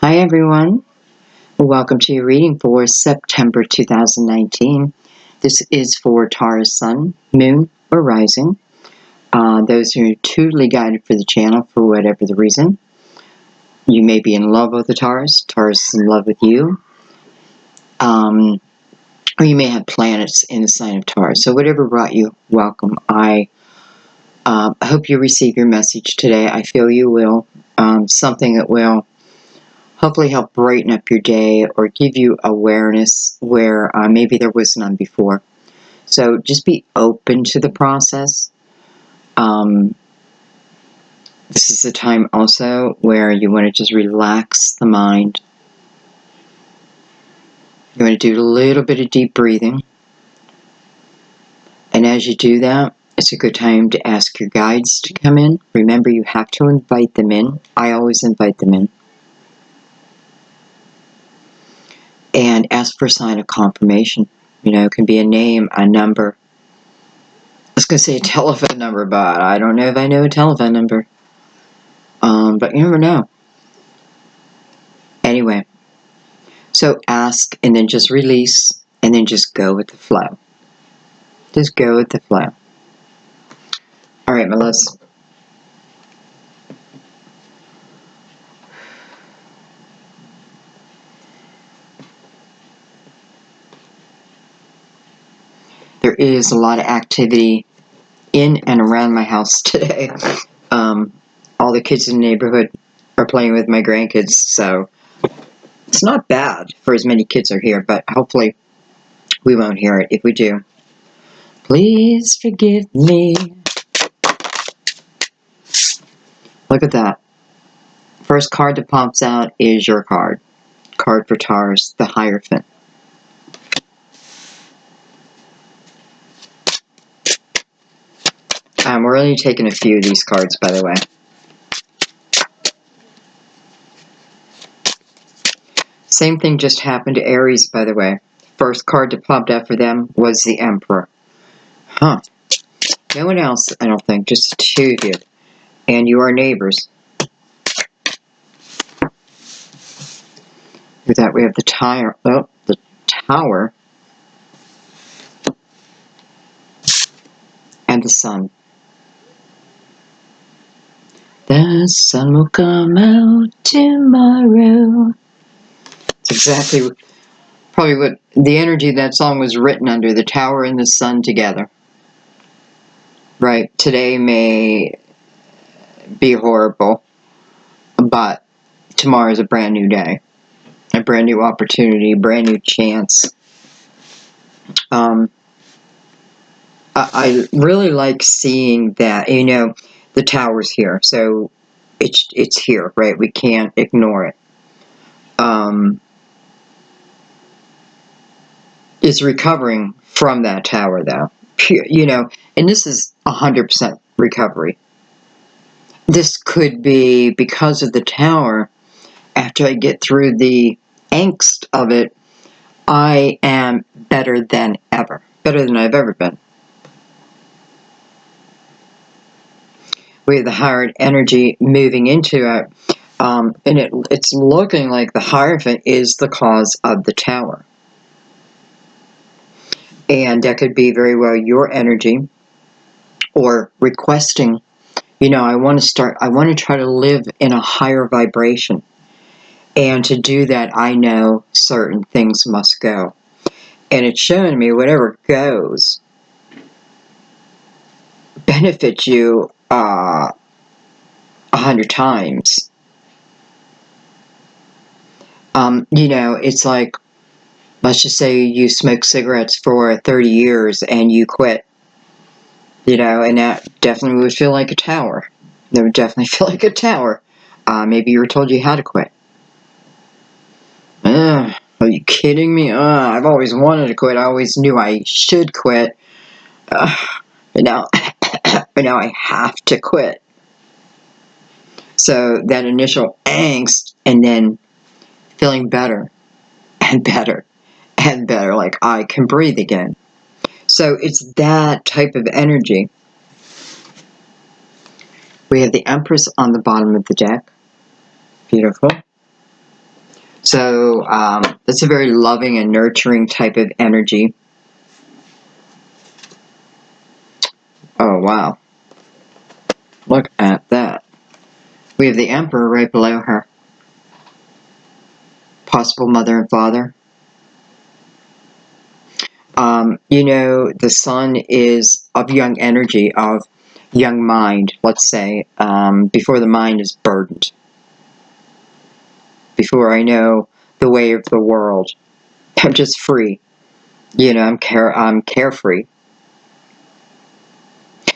Hi everyone, welcome to your reading for September 2019. This is for Taurus Sun, Moon, or Rising. Those who are totally guided for the channel for whatever the reason. You may be in love with the Taurus is in love with you. Or you may have planets in the sign of Taurus. So whatever brought you, welcome. I hope you receive your message today. I feel you will. Something that will hopefully help brighten up your day or give you awareness where maybe there was none before. So just be open to the process. This is a time also where you want to just relax the mind. You want to do a little bit of deep breathing. And as you do that, it's a good time to ask your guides to come in. Remember, you have to invite them in. I always invite them in. And ask for a sign of confirmation. You know, it can be a name, a number. I was going to say a telephone number, but I don't know if I know a telephone number. But you never know. Anyway, so ask and then just release and then just go with the flow. Just go with the flow. All right, my loves. There is a lot of activity in and around my house today. All the kids in the neighborhood are playing with my grandkids, so it's not bad for as many kids are here, but hopefully we won't hear it. If we do, please forgive me. Look at that. First card that pops out is your card. Card for Taurus, the Hierophant. We're only taking a few of these cards, by the way. Same thing just happened to Aries, by the way. First card that popped out for them was the Emperor. Huh. No one else, I don't think. Just two of you. And you are neighbors. With that, we have the Tower. And the Sun. The sun will come out tomorrow. It's exactly probably what the energy of that song was written under, the Tower and the Sun together. Right, today may be horrible, but tomorrow is a brand new day, a brand new opportunity, a brand new chance. I really like seeing that, you know, the Tower's here, so it's here, right? We can't ignore it. It's recovering from that tower, though. You know, and this is 100% recovery. This could be because of the tower. After I get through the angst of it, I am better than ever. Better than I've ever been. We have the higher energy moving into it. And it's looking like the Hierophant is the cause of the tower. And that could be very well your energy, or requesting, you know, I want to try to live in a higher vibration. And to do that, I know certain things must go. And it's showing me whatever goes benefits you 100 times. You know, it's like, let's just say you smoke cigarettes for 30 years and you quit. You know, and that definitely would feel like a tower. That would definitely feel like a tower. Maybe you were told you had to quit. Are you kidding me? I've always wanted to quit. I always knew I should quit. But now I have to quit. So that initial angst, and then feeling better and better and better, like I can breathe again. So it's that type of energy. We have the Empress on the bottom of the deck. Beautiful. So it's a very loving and nurturing type of energy. Oh, wow. Look at that. We have the Emperor right below her. Possible mother and father. You know, the Sun is of young energy, of young mind, let's say, before the mind is burdened. Before I know the way of the world. I'm just free. You know, I'm carefree.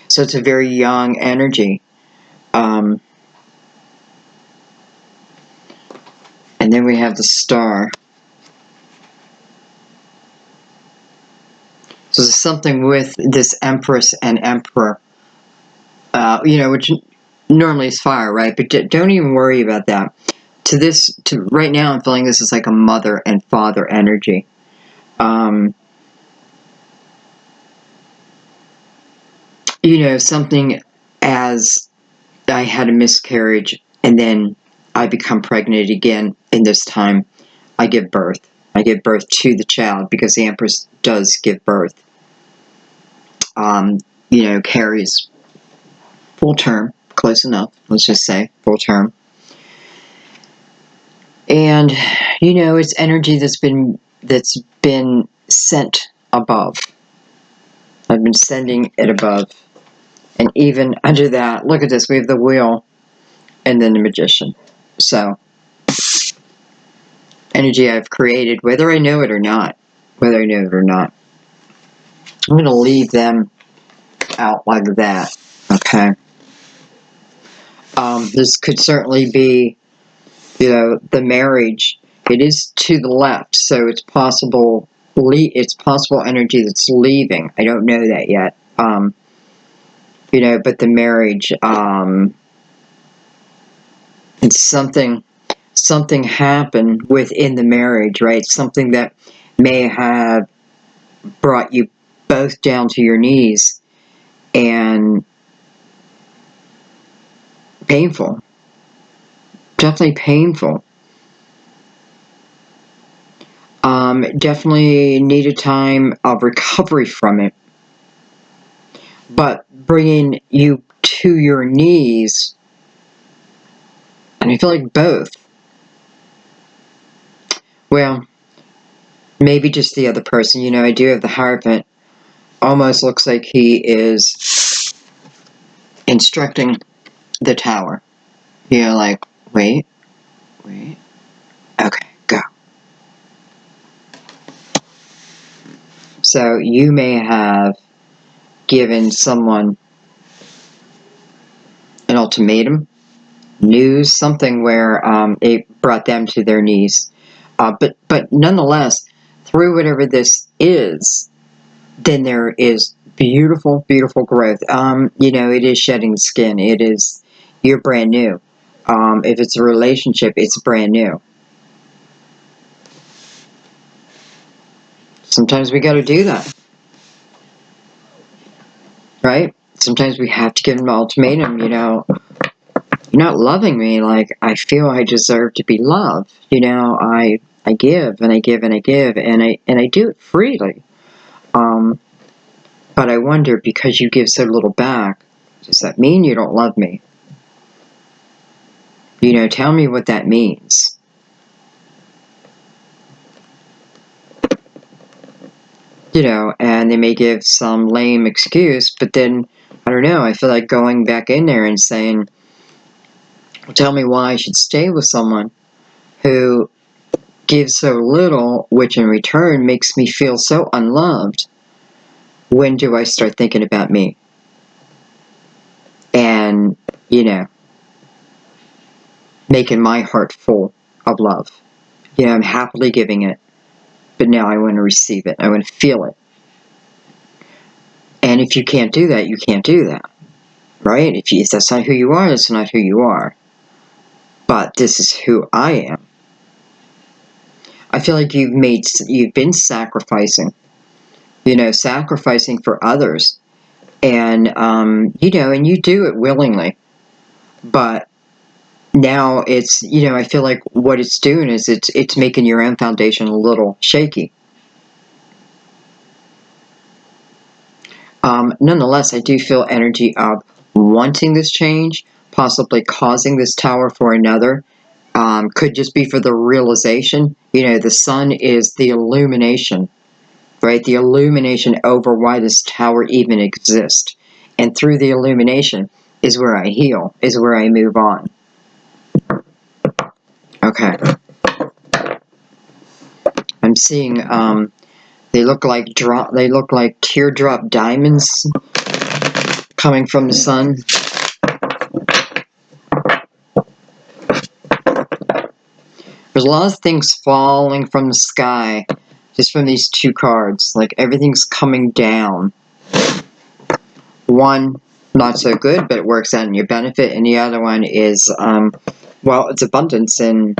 So it's a very young energy. And then we have the star. So there's something with this Empress and Emperor, you know, which normally is fire, right? But don't even worry about that. To right now, I'm feeling this is like a mother and father energy. You know, something as I had a miscarriage and then I become pregnant again, and this time I give birth. I give birth to the child because the Empress does give birth. You know, carries full term, close enough, let's just say, full term. And, you know, it's energy that's been sent above. I've been sending it above. And even under that, look at this, we have the Wheel and then the Magician. So, energy I've created, whether I know it or not. Whether I know it or not. I'm going to leave them out like that. Okay. This could certainly be, you know, the marriage. It is to the left, so it's possible. It's possible energy that's leaving. I don't know that yet. You know, but the marriage. It's something happened within the marriage, right? Something that may have brought you both down to your knees, and painful. Definitely painful. Definitely needed time of recovery from it. But bringing you to your knees, and I feel like both. Well, maybe just the other person. You know, I do have the Hierophant. Almost looks like he is instructing the tower. You know, like, wait, okay, go. So you may have given someone an ultimatum, news, something where it brought them to their knees. But nonetheless, through whatever this is, then there is beautiful, beautiful growth. You know, it is shedding the skin. It is, you're brand new. If it's a relationship, it's brand new. Sometimes we got to do that, right? Sometimes we have to give them an ultimatum. You know, you're not loving me like I feel I deserve to be loved. You know, I give and I give and I give and I do it freely. But I wonder, because you give so little back, does that mean you don't love me? You know, tell me what that means. You know, and they may give some lame excuse, but then, I don't know, I feel like going back in there and saying, well, tell me why I should stay with someone who gives so little, which in return makes me feel so unloved. When do I start thinking about me? And, you know, making my heart full of love. You know, I'm happily giving it, but now I want to receive it. I want to feel it. And if you can't do that, you can't do that. Right? If that's not who you are, that's not who you are. But this is who I am. I feel like you've been sacrificing. You know, sacrificing for others. And, you know, and you do it willingly. But now it's, I feel like what it's doing is it's making your own foundation a little shaky. Nonetheless, I do feel energy of wanting this change, possibly causing this tower for another. Could just be for the realization. The sun is the illumination, right? The illumination over why this tower even exists. And through the illumination is where I heal, is where I move on. Okay. I'm seeing, they look like teardrop diamonds coming from the sun. There's a lot of things falling from the sky just from these two cards. Like everything's coming down. One, not so good, but it works out in your benefit. And the other one is, well, it's abundance. And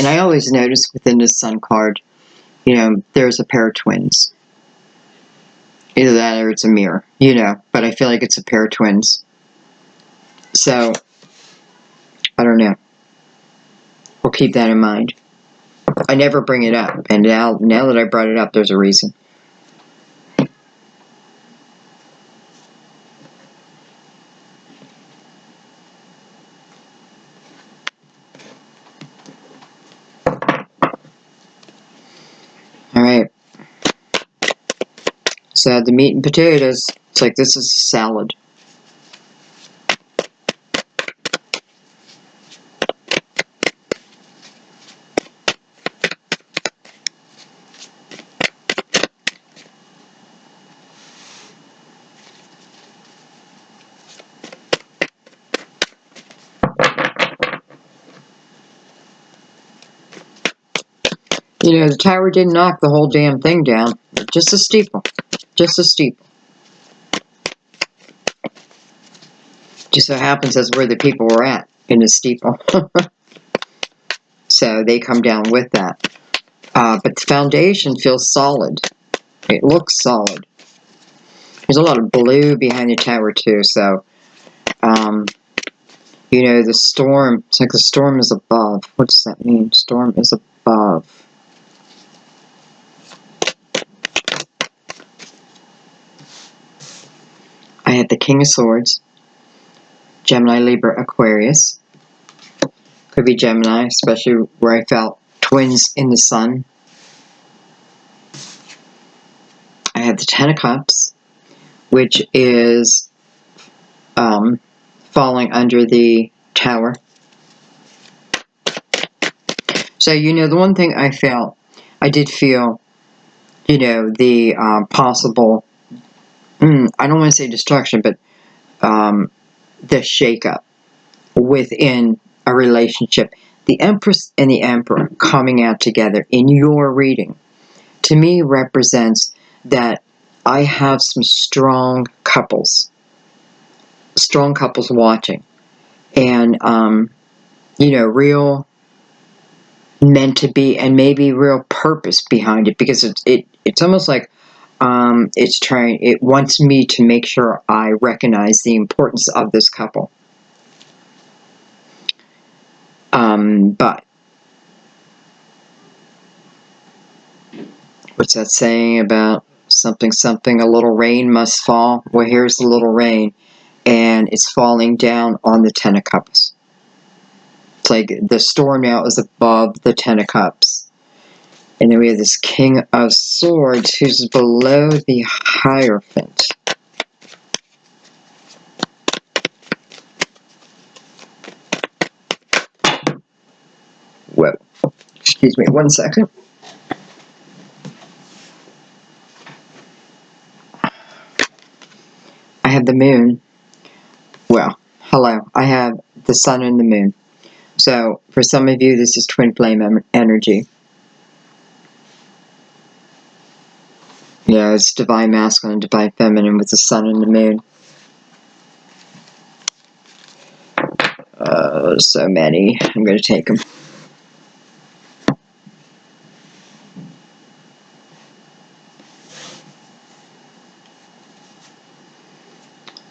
I always notice within this sun card, there's a pair of twins. Either that or it's a mirror, but I feel like it's a pair of twins. So, I don't know. We'll keep that in mind. I never bring it up, and now that I brought it up, there's a reason. Alright. So the meat and potatoes, it's like this is salad. The tower didn't knock the whole damn thing down. Just a steeple. Just a steeple. Just so happens that's where the people were at, in the steeple. So they come down with that. But the foundation feels solid. It looks solid. There's a lot of blue behind the tower too, so the storm, it's like the storm is above. What does that mean? Storm is above. I had the King of Swords, Gemini, Libra, Aquarius. Could be Gemini, especially where I felt twins in the sun. I had the Ten of Cups, which is falling under the tower. So, the one thing I did feel, the possible, I don't want to say destruction, but the shakeup within a relationship. The Empress and the Emperor coming out together in your reading, to me, represents that I have some strong couples watching, and real meant to be, and maybe real purpose behind it, because it's almost like it wants me to make sure I recognize the importance of this couple. But what's that saying about something, a little rain must fall? Well, here's the little rain, and it's falling down on the Ten of Cups. It's like the storm now is above the Ten of Cups. And then we have this King of Swords who's below the Hierophant. Whoa. Excuse me, 1 second. I have the moon. Well, hello. I have the sun and the moon. So, for some of you, this is twin flame energy. Yeah, it's divine masculine, divine feminine with the sun and the moon. So many. I'm going to take them.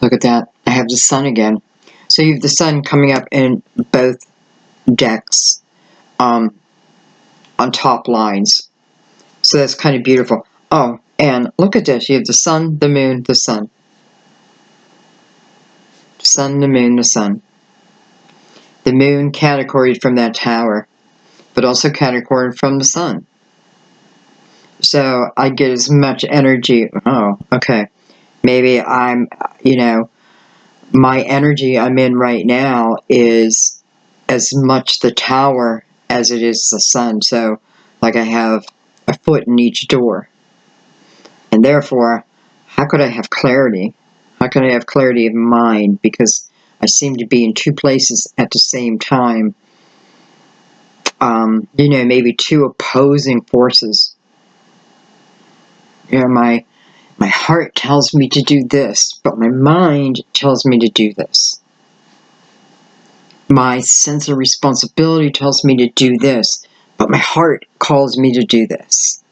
Look at that. I have the sun again. So you have the sun coming up in both decks on top lines. So that's kind of beautiful. Oh, and look at this. You have the sun, the moon, the sun. Sun, the moon, the sun. The moon categoried from that tower, but also categoried from the sun. So I get as much energy. Oh, okay. Maybe I'm, my energy I'm in right now is as much the tower as it is the sun. So, like, I have a foot in each door. And therefore, how could I have clarity? How can I have clarity of mind? Because I seem to be in two places at the same time. Maybe two opposing forces. My heart tells me to do this, but my mind tells me to do this. My sense of responsibility tells me to do this, but my heart calls me to do this.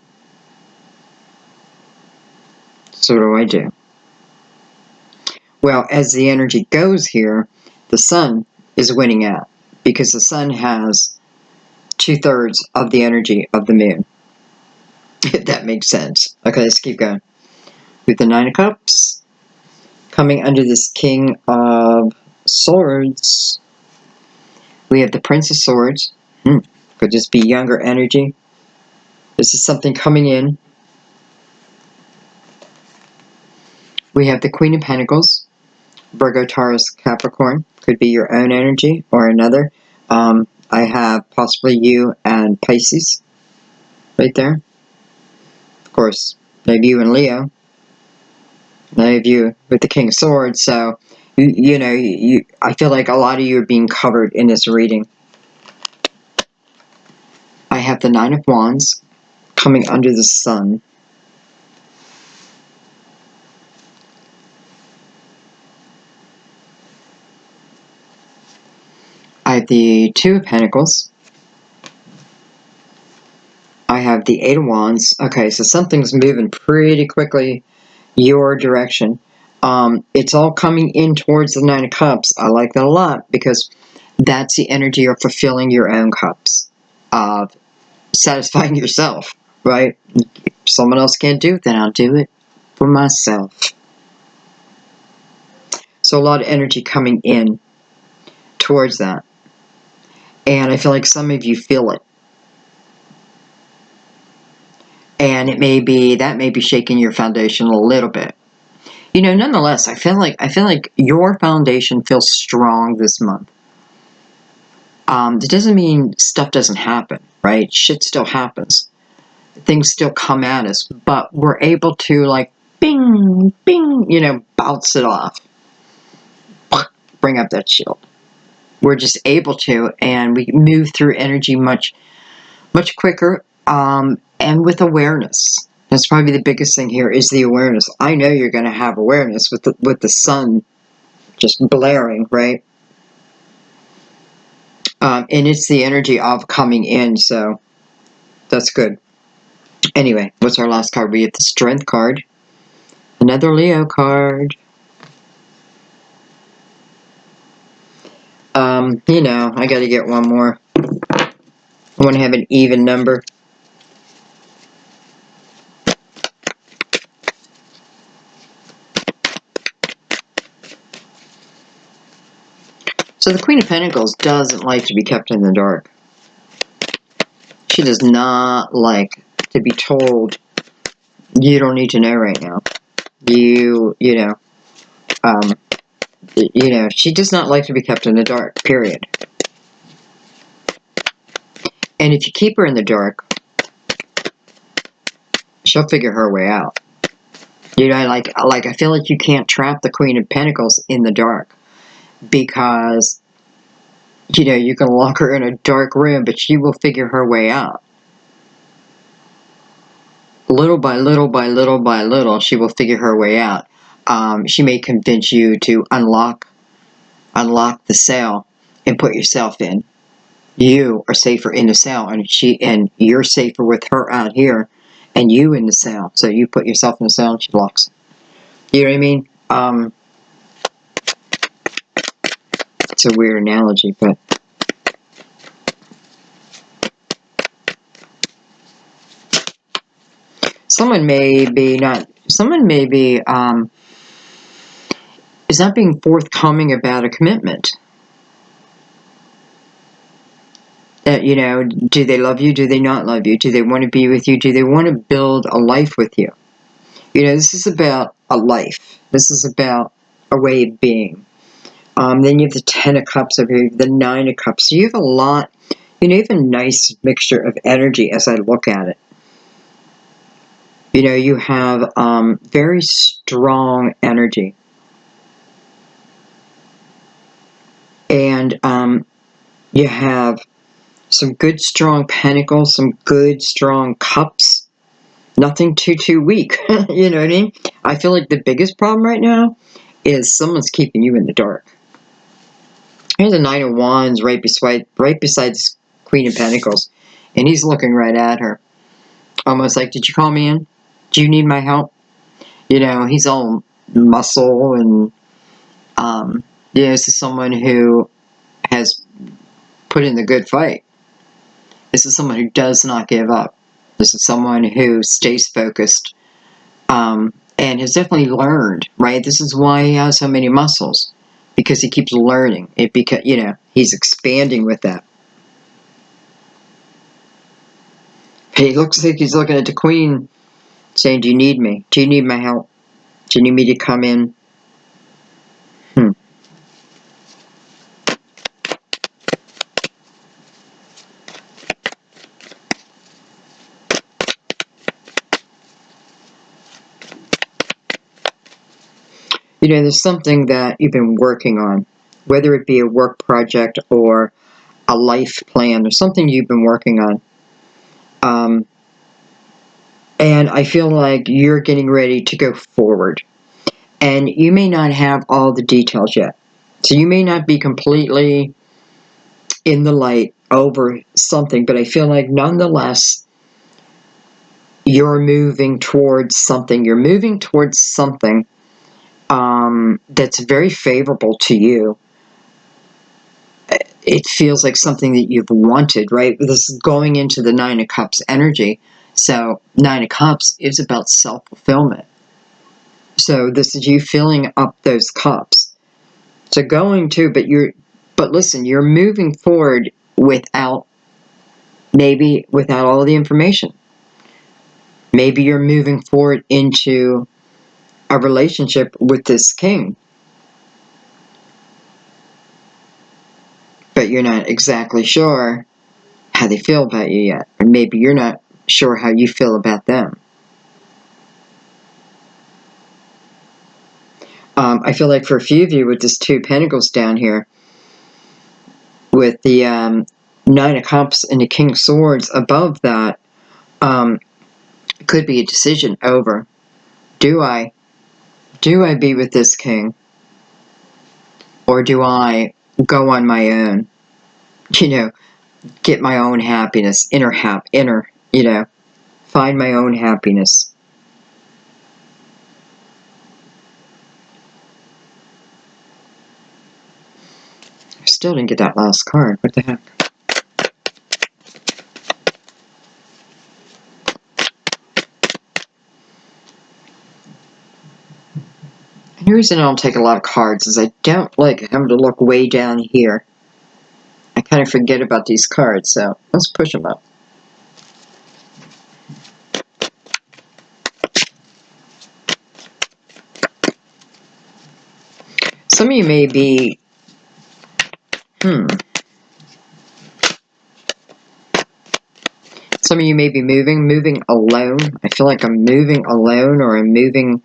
So what do I do? Well, as the energy goes here, the sun is winning out because the sun has 2/3 of the energy of the moon. If that makes sense. Okay, let's keep going. With the Nine of Cups coming under this King of Swords, we have the Prince of Swords. Could this be younger energy? This is something coming in. We have the Queen of Pentacles, Virgo, Taurus, Capricorn. Could be your own energy or another. I have possibly you and Pisces right there. Of course, maybe you and Leo. Many of you with the King of Swords. So, I feel like a lot of you are being covered in this reading. I have the Nine of Wands coming under the sun. I have the Two of Pentacles. I have the Eight of Wands. Okay, so something's moving pretty quickly your direction. It's all coming in towards the Nine of Cups. I like that a lot because that's the energy of fulfilling your own cups, of satisfying yourself, right? If someone else can't do it, then I'll do it for myself. So a lot of energy coming in towards that. And I feel like some of you feel it. And that may be shaking your foundation a little bit. Nonetheless, I feel like your foundation feels strong this month. It doesn't mean stuff doesn't happen, right? Shit still happens. Things still come at us, but we're able to bing, bing, bounce it off. Bring up that shield. We're just able to, and we move through energy much, much quicker, and with awareness. That's probably the biggest thing here is the awareness. I know you're going to have awareness with the sun just blaring, right? And it's the energy of coming in, so that's good. Anyway, what's our last card? We have the Strength card. Another Leo card. I got to get one more. I want to have an even number. So the Queen of Pentacles doesn't like to be kept in the dark. She does not like to be told, you don't need to know right now. She does not like to be kept in the dark, period. And if you keep her in the dark, she'll figure her way out. I feel like you can't trap the Queen of Pentacles in the dark because, you can lock her in a dark room, but she will figure her way out. Little by little by little by little, she will figure her way out. She may convince you to unlock the cell and put yourself in. You are safer in the cell, and you're safer with her out here, and you in the cell. So you put yourself in the cell, and she locks it. You know what I mean? It's a weird analogy, but someone may be is not being forthcoming about a commitment. You know, do they love you? Do they not love you? Do they want to be with you? Do they want to build a life with you? You know, this is about a life. This is about a way of being. Then you have the Ten of Cups over here, the Nine of Cups. So you have a lot, you know, you have a nice mixture of energy as I look at it. You know, you have very strong energy. And you have some good, strong pentacles, some good, strong cups. Nothing too weak. You know what I mean? I feel like the biggest problem right now is someone's keeping you in the dark. Here's a Nine of Wands right beside this Queen of Pentacles. And he's looking right at her. Almost like, did you call me in? Do you need my help? You know, he's all muscle and, you know, this is someone who has put in the good fight. This is someone who does not give up. This is someone who stays focused, and has definitely learned, right? This is why he has so many muscles, because he keeps learning. You know, he's expanding with that. He looks like he's looking at the Queen, saying, "Do you need me? Do you need my help? Do you need me to come in?" You know, there's something that you've been working on, whether it be a work project or a life plan. There's something you've been working on. And I feel like you're getting ready to go forward. And you may not have all the details yet. So you may not be completely in the light over something, but I feel like nonetheless, you're moving towards something. You're moving towards something that's very favorable to you. It feels like something that you've wanted, right? This is going into the Nine of Cups energy. So Nine of Cups is about self-fulfillment. So this is you filling up those cups. So but listen, you're moving forward without all the information. Maybe you're moving forward into a relationship with this king, but you're not exactly sure how they feel about you yet. Or maybe you're not sure how you feel about them. I feel like for a few of you with this Two of Pentacles down here, with the Nine of Cups and the King of Swords above that, could be a decision over, do I be with this king, or do I go on my own, you know, get my own happiness, you know, find my own happiness. I still didn't get that last card. What the heck? And the reason I don't take a lot of cards is I don't like having to look way down here. I kind of forget about these cards, so let's push them up. Some of you may be, some of you may be moving alone. I feel like I'm moving alone, or I'm moving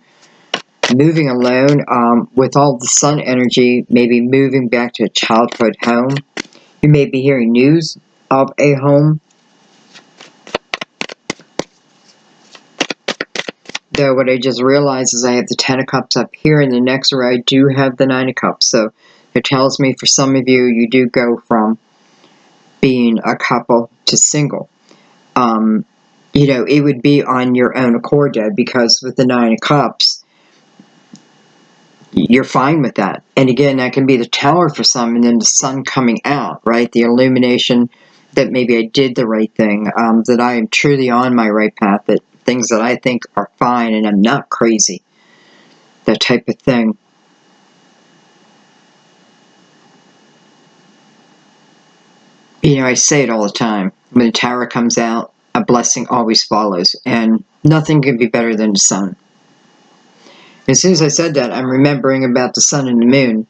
alone, with all the sun energy, maybe moving back to a childhood home. You may be hearing news of a home. Though what I just realized is I have the Ten of Cups up here, and the next row I do have the Nine of Cups. So it tells me for some of you, you do go from being a couple to single. You know, it would be on your own accord, Deb, because with the Nine of Cups, you're fine with that. And again, that can be the Tower for some, and then the sun coming out, right? The illumination that maybe I did the right thing, that I am truly on my right path, that things that I think are fine and I'm not crazy, that type of thing. You know, I say it all the time. When the Tower comes out, a blessing always follows, and nothing can be better than the sun. As soon as I said that, I'm remembering about the sun and the moon.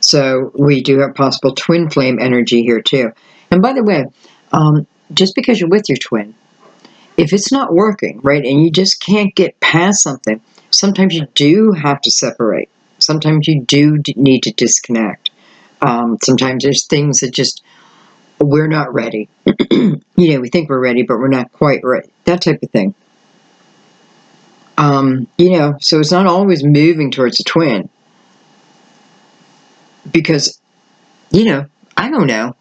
So we do have possible twin flame energy here too. And by the way, just because you're with your twin, if it's not working, right, and you just can't get past something, sometimes you do have to separate. Sometimes you do need to disconnect. Sometimes there's things that just, we're not ready. You know, we think we're ready, but we're not quite ready. That type of thing. You know, so it's not always moving towards a twin. Because, you know, I don't know.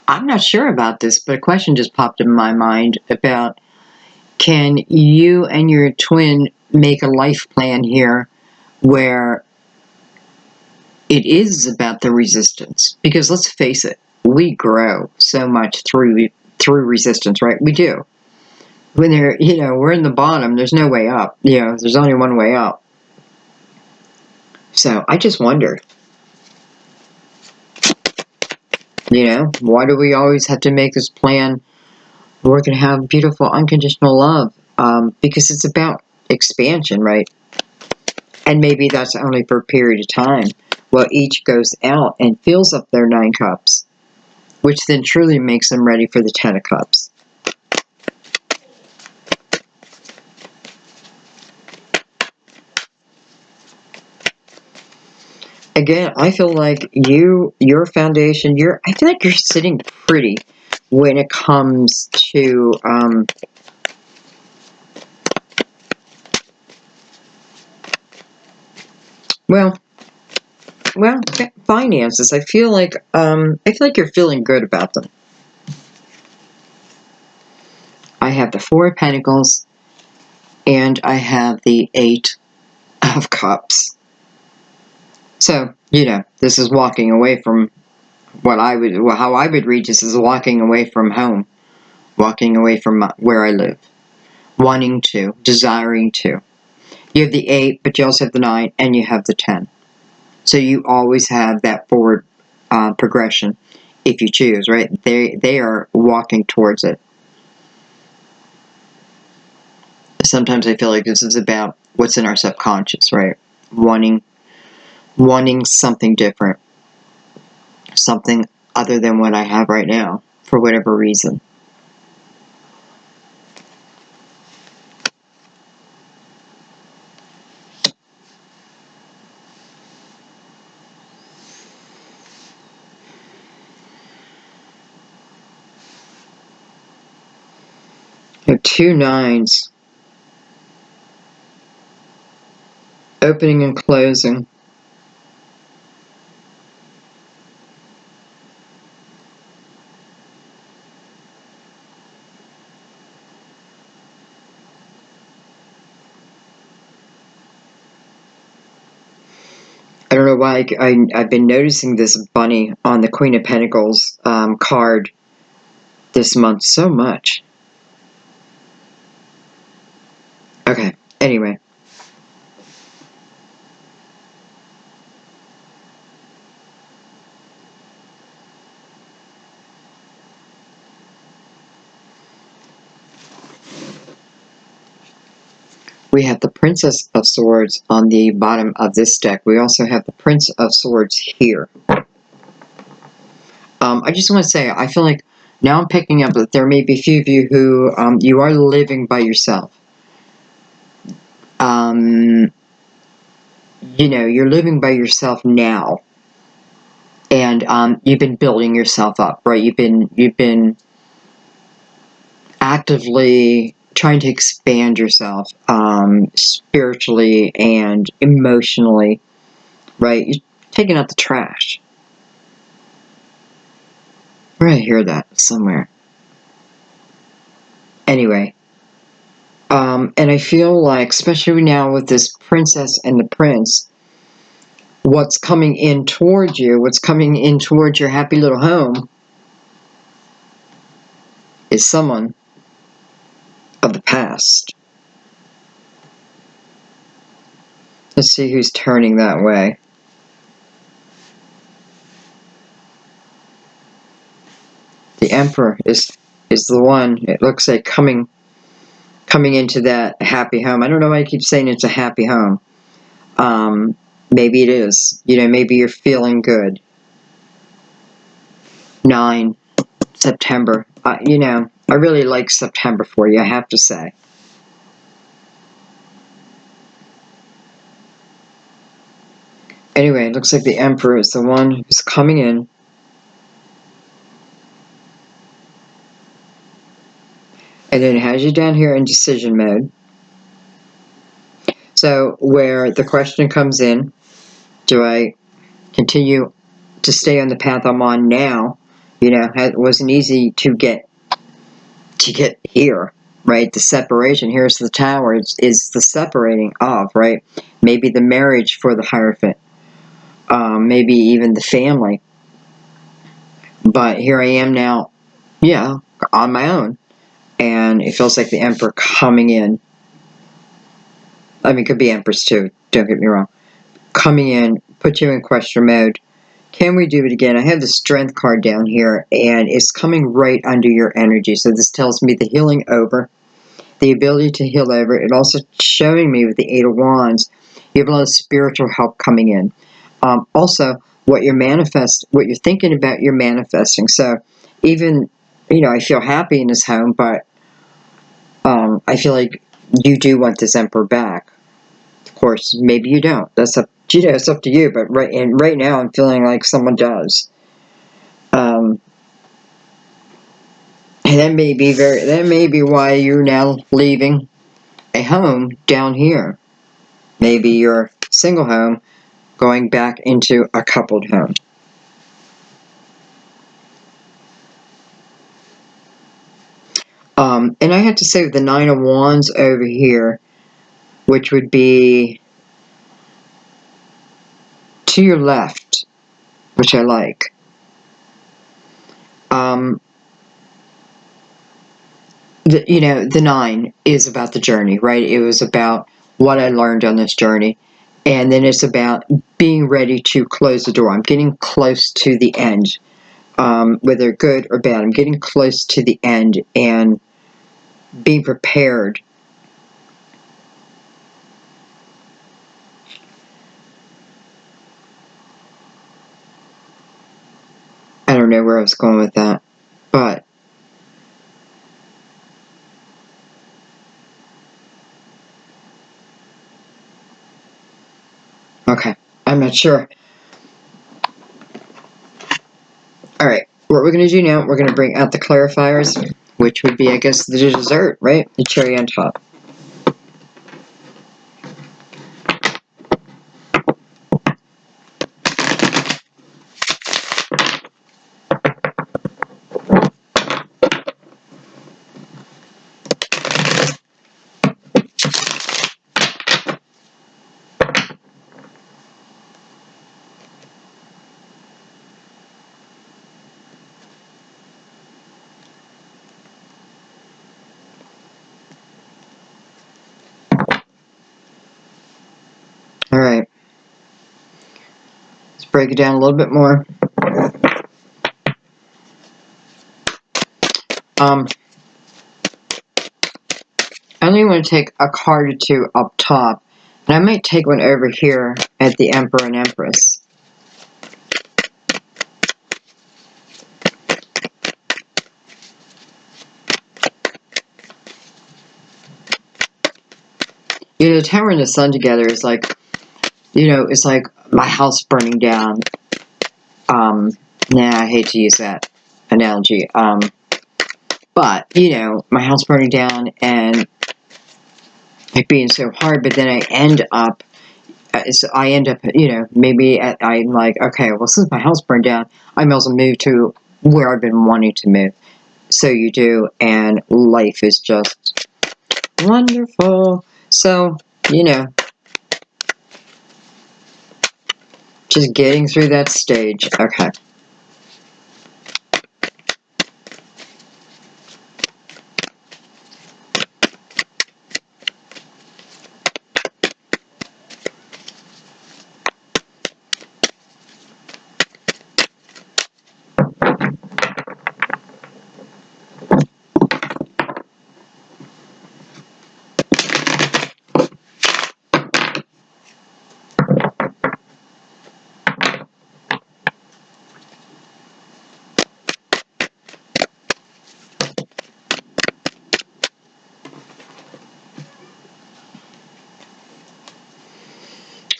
I'm not sure about this, but a question just popped in my mind about, can you and your twin make a life plan here where it is about the resistance? Because let's face it, we grow so much through resistance, right? We do. When they're, you know, we're in the bottom, there's no way up. You know, there's only one way up. So I just wonder, you know, why do we always have to make this plan? We're going to have beautiful unconditional love, because it's about expansion, right? And maybe that's only for a period of time, while each goes out and fills up their 9 cups, which then truly makes them ready for the 10 of cups. Again, I feel like your foundation, I feel like you're sitting pretty when it comes to, well, finances. I feel like you're feeling good about them. I have the 4 of Pentacles, and I have the 8 of Cups. So, you know, this is walking away from how I would read this is walking away from home, walking away from where I live, wanting to, desiring to. You have the 8, but you also have the 9, and you have the 10. So you always have that forward progression if you choose, right? They are walking towards it. Sometimes I feel like this is about what's in our subconscious, right? Wanting something different, something other than what I have right now, for whatever reason. I have 2 9s, opening and closing. I don't know why I've been noticing this bunny on the Queen of Pentacles card this month so much. Okay, anyway. We have the Princess of Swords on the bottom of this deck. We also have the Prince of Swords here. I just want to say, I feel like now I'm picking up that there may be a few of you who you are living by yourself. You know, you're living by yourself now, and you've been building yourself up, right? You've been actively trying to expand yourself, spiritually and emotionally, right? You're taking out the trash. Where did I hear that somewhere? Anyway, And I feel like, especially now with this princess and the prince, what's coming in towards you, what's coming in towards your happy little home, is someone of the past. Let's see who's turning that way. The Emperor is the one, it looks like, coming into that happy home. I don't know why I keep saying it's a happy home. Maybe it is. You know, maybe you're feeling good. 9, September. You know, I really like September for you, I have to say. Anyway, it looks like the Emperor is the one who's coming in. And then it has you down here in decision mode. So where the question comes in, do I continue to stay on the path I'm on now? You know, it wasn't easy to get here, right? The separation. Here's the Tower. Is the separating of, right? Maybe the marriage for the Hierophant. Maybe even the family. But here I am now, yeah, on my own. And it feels like the Emperor coming in. I mean, it could be Empress too, don't get me wrong. Coming in, put you in question mode. Can we do it again? I have the Strength card down here, and it's coming right under your energy. So this tells me the healing over, the ability to heal over. It also showing me with the Eight of Wands, you have a lot of spiritual help coming in. Also, what you're thinking about, you're manifesting. So even, you know, I feel happy in this home, but I feel like you do want this Emperor back. Of course, maybe you don't. That's up, you know, it's up to you. But right now, I'm feeling like someone does. And that may be why you're now leaving a home down here. Maybe your single home going back into a coupled home. And I have to say, with the Nine of Wands over here, which would be to your left, which I like. You know, the 9 is about the journey, right? It was about what I learned on this journey. And then it's about being ready to close the door. I'm getting close to the end, whether good or bad. I'm getting close to the end and being prepared. I don't know where I was going with that, but okay, I'm not sure. All right, what we're going to do now, we're going to bring out the clarifiers, which would be, I guess, the dessert, right? The cherry on top. All right. Let's break it down a little bit more. I only want to take a card or two up top, and I might take one over here at the Emperor and Empress. You know, the Tower and the Sun together is like, you know, it's like my house burning down. I hate to use that analogy. But, you know, my house burning down and it being so hard, but then I end up, you know, maybe I'm like, okay, well, since my house burned down, I might as well move to where I've been wanting to move. So you do, and life is just Wonderful. So, you know, just getting through that stage. Okay.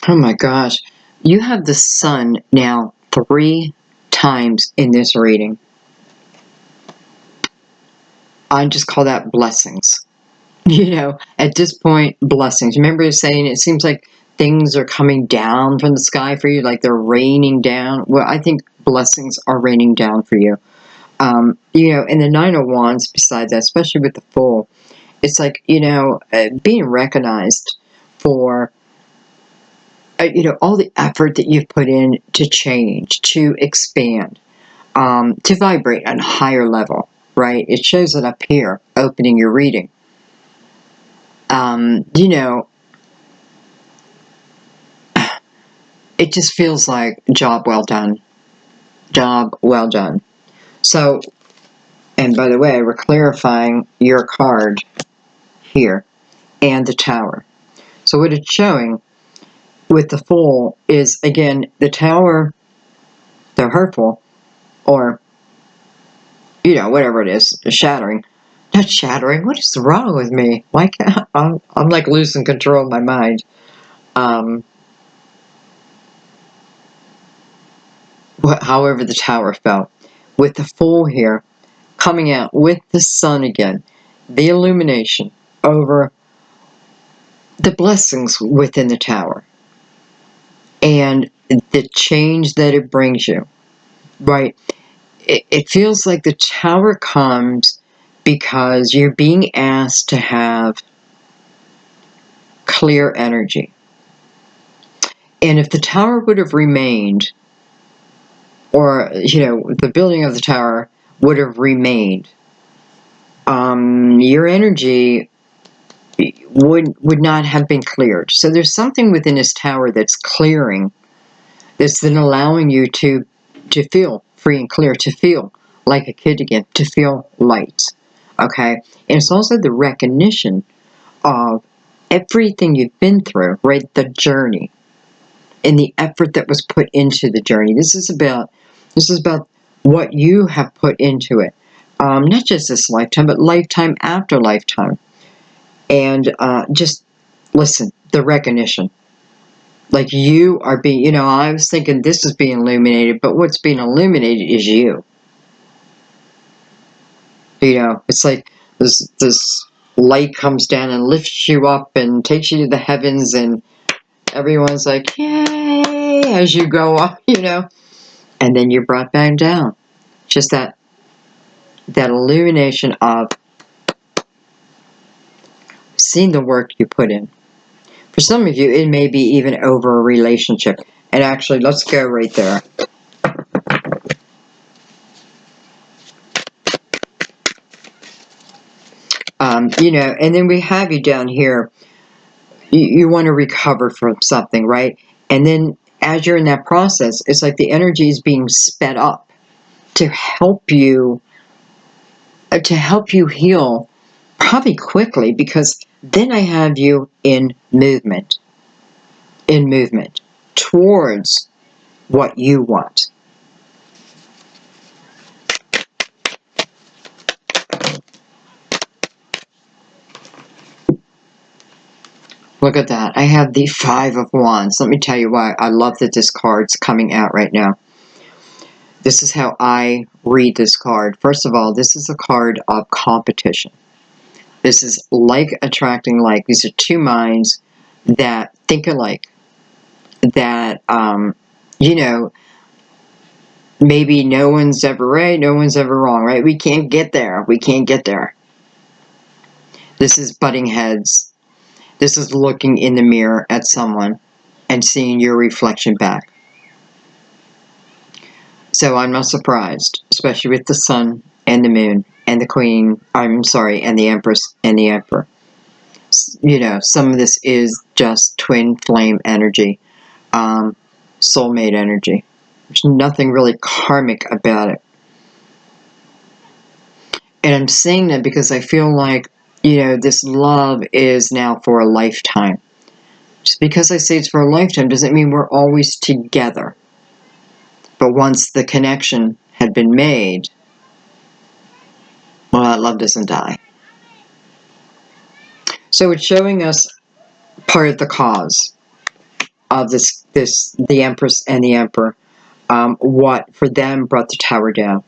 Oh my gosh. You have the sun now 3 times in this reading. I just call that blessings. You know, at this point, blessings. Remember saying it seems like things are coming down from the sky for you, like they're raining down. Well, I think blessings are raining down for you. You know, and the Nine of Wands, besides that, especially with the Fool, it's like, you know, being recognized for, you know, all the effort that you've put in to change, to expand, to vibrate on a higher level, right? It shows it up here, opening your reading. You know, it just feels like job well done. Job well done. So, and by the way, we're clarifying your card here and the Tower. So what it's showing with the Fool is, again, the Tower, they're hurtful, or, you know, whatever it is, shattering. Not shattering. What is wrong with me? Why can't I'm like losing control of my mind. However the Tower fell. With the Fool here, coming out with the Sun again, the illumination over the blessings within the Tower, and the change that it brings you, right? It feels like the Tower comes because you're being asked to have clear energy. And if the Tower would have remained, or, you know, the building of the Tower would have remained, your energy would not have been cleared. So there's something within this Tower that's clearing, that's then allowing you to feel free and clear, to feel like a kid again, to feel light. Okay? And it's also the recognition of everything you've been through, right? The journey and the effort that was put into the journey. This is about what you have put into it. Not just this lifetime, but lifetime after lifetime. And just listen, the recognition. Like you are being, you know, I was thinking this is being illuminated, but what's being illuminated is you. You know, it's like this light comes down and lifts you up and takes you to the heavens, and everyone's like, yay, as you go up, you know, and then you're brought back down. Just that illumination of seeing the work you put in. For some of you, it may be even over a relationship. And actually, let's go right there. You know, and then we have you down here. You want to recover from something, right? And then as you're in that process, it's like the energy is being sped up to help you heal, probably quickly, because then I have you in movement towards what you want. Look at that. I have the Five of Wands. Let me tell you why I love that this card's coming out right now. This is how I read this card. First of all, this is a card of competition. This is like attracting like. These are two minds that think alike. That, you know, maybe no one's ever right, no one's ever wrong, right? We can't get there. We can't get there. This is butting heads. This is looking in the mirror at someone and seeing your reflection back. So I'm not surprised, especially with the sun and the moon and the queen, and the empress and the emperor. You know, some of this is just twin flame energy, soulmate energy. There's nothing really karmic about it. And I'm saying that because I feel like, you know, this love is now for a lifetime. Just because I say it's for a lifetime doesn't mean we're always together. But once the connection had been made, well, that love doesn't die. So it's showing us part of the cause of the Empress and the Emperor, what for them brought the tower down.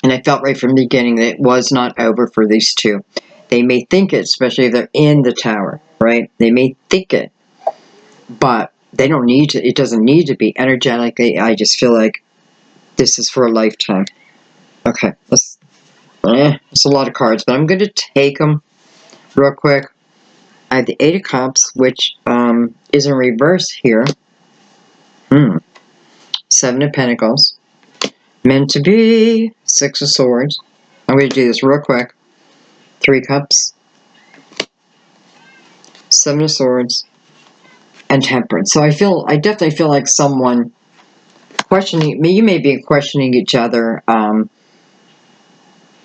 And I felt right from the beginning that it was not over for these two. They may think it, especially if they're in the tower, right? They may think it, but they don't need to. It doesn't need to be. Energetically, I just feel like this is for a lifetime. Okay, that's a lot of cards, but I'm going to take them real quick. I have the Eight of Cups, which is in reverse here. Seven of Pentacles. Meant to be. Six of Swords. I'm going to do this real quick. Three Cups. Seven of Swords. And Temperance. So I definitely feel like someone questioning, you may be questioning each other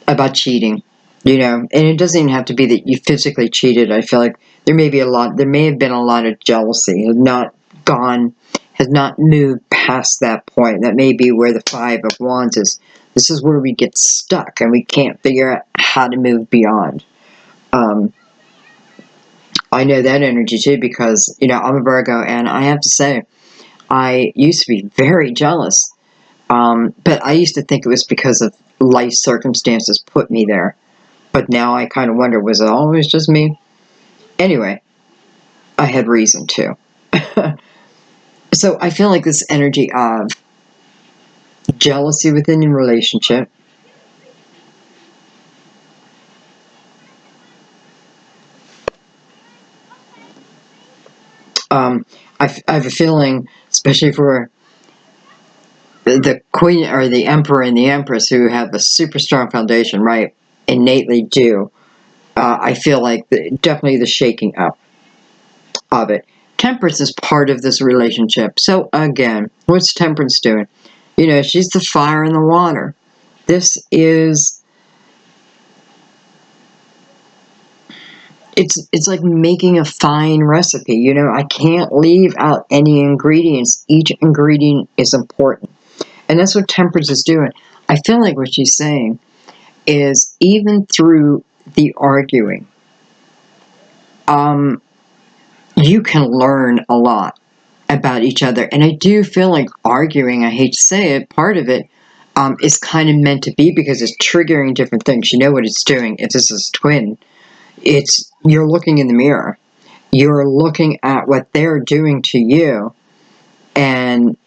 about cheating. You know, and it doesn't even have to be that you physically cheated. I feel like there may have been a lot of jealousy, has not moved past that point. That may be where the Five of Wands is. This is where we get stuck and we can't figure out how to move beyond. I know that energy too because, you know, I'm a Virgo and I have to say, I used to be very jealous. But I used to think it was because of life circumstances put me there. But now I kind of wonder, was it always just me? Anyway, I had reason to. So I feel like this energy of jealousy within your relationship, I have a feeling, especially for the Queen or the Emperor and the Empress who have a super strong foundation, right? Innately do. I feel like definitely the shaking up of it. Temperance is part of this relationship. So again, what's Temperance doing? You know, she's the fire and the water. This is, it's like making a fine recipe. You know, I can't leave out any ingredients. Each ingredient is important. And that's what Temperance is doing. I feel like what she's saying is even through the arguing, you can learn a lot about each other. And I do feel like arguing, I hate to say it, part of it is kind of meant to be because it's triggering different things. You know what it's doing. If this is twin, you're looking in the mirror. You're looking at what they're doing to you. And,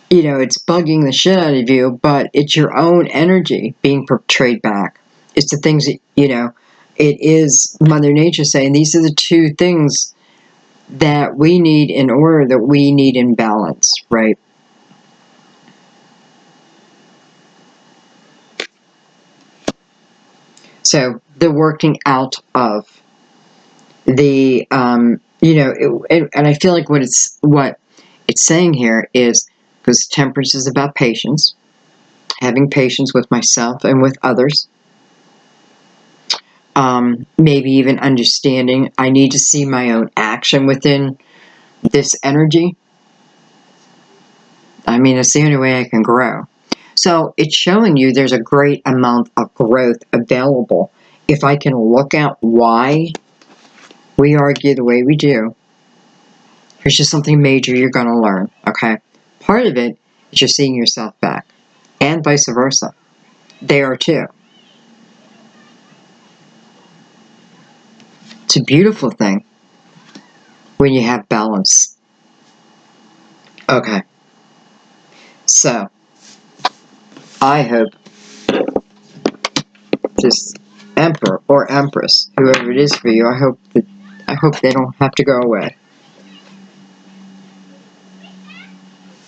you know, it's bugging the shit out of you, but it's your own energy being portrayed back. It's the things that, you know, it is Mother Nature saying these are the two things that we need in order, that we need in balance, right? So the working out of the, you know, and I feel like what it's saying here is, because Temperance is about patience, having patience with myself and with others. Maybe even understanding I need to see my own action within this energy. I mean, it's the only way I can grow. So it's showing you there's a great amount of growth available. If I can look at why we argue the way we do, here's just something major you're going to learn, okay? Part of it is you're seeing yourself back, and vice versa. They are too. It's a beautiful thing when you have balance. Okay. So, I hope this Emperor or Empress, whoever it is for you. I hope they don't have to go away.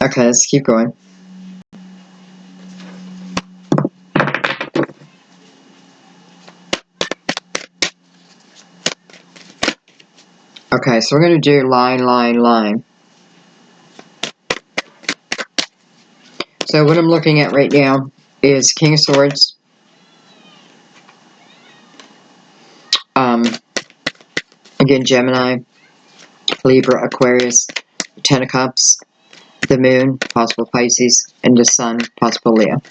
Okay, let's keep going. Okay, so we're going to do line, line, line. So what I'm looking at right now is King of Swords, again, Gemini, Libra, Aquarius, Ten of Cups, the Moon, possible Pisces, and the Sun, possible Leo.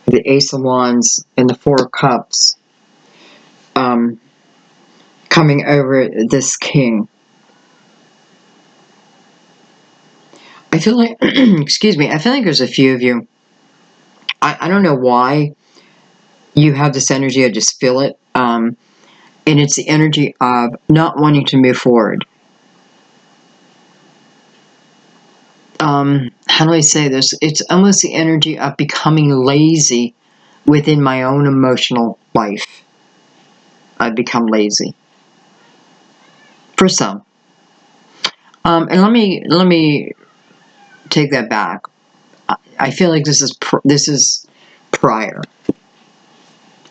The Ace of Wands and the Four of Cups coming over this King. I feel like, excuse me, I feel like there's a few of you. I don't know why you have this energy. I just feel it. And it's the energy of not wanting to move forward. How do I say this? It's almost the energy of becoming lazy within my own emotional life. I've become lazy. For some. And let me take that back. I feel like this is prior.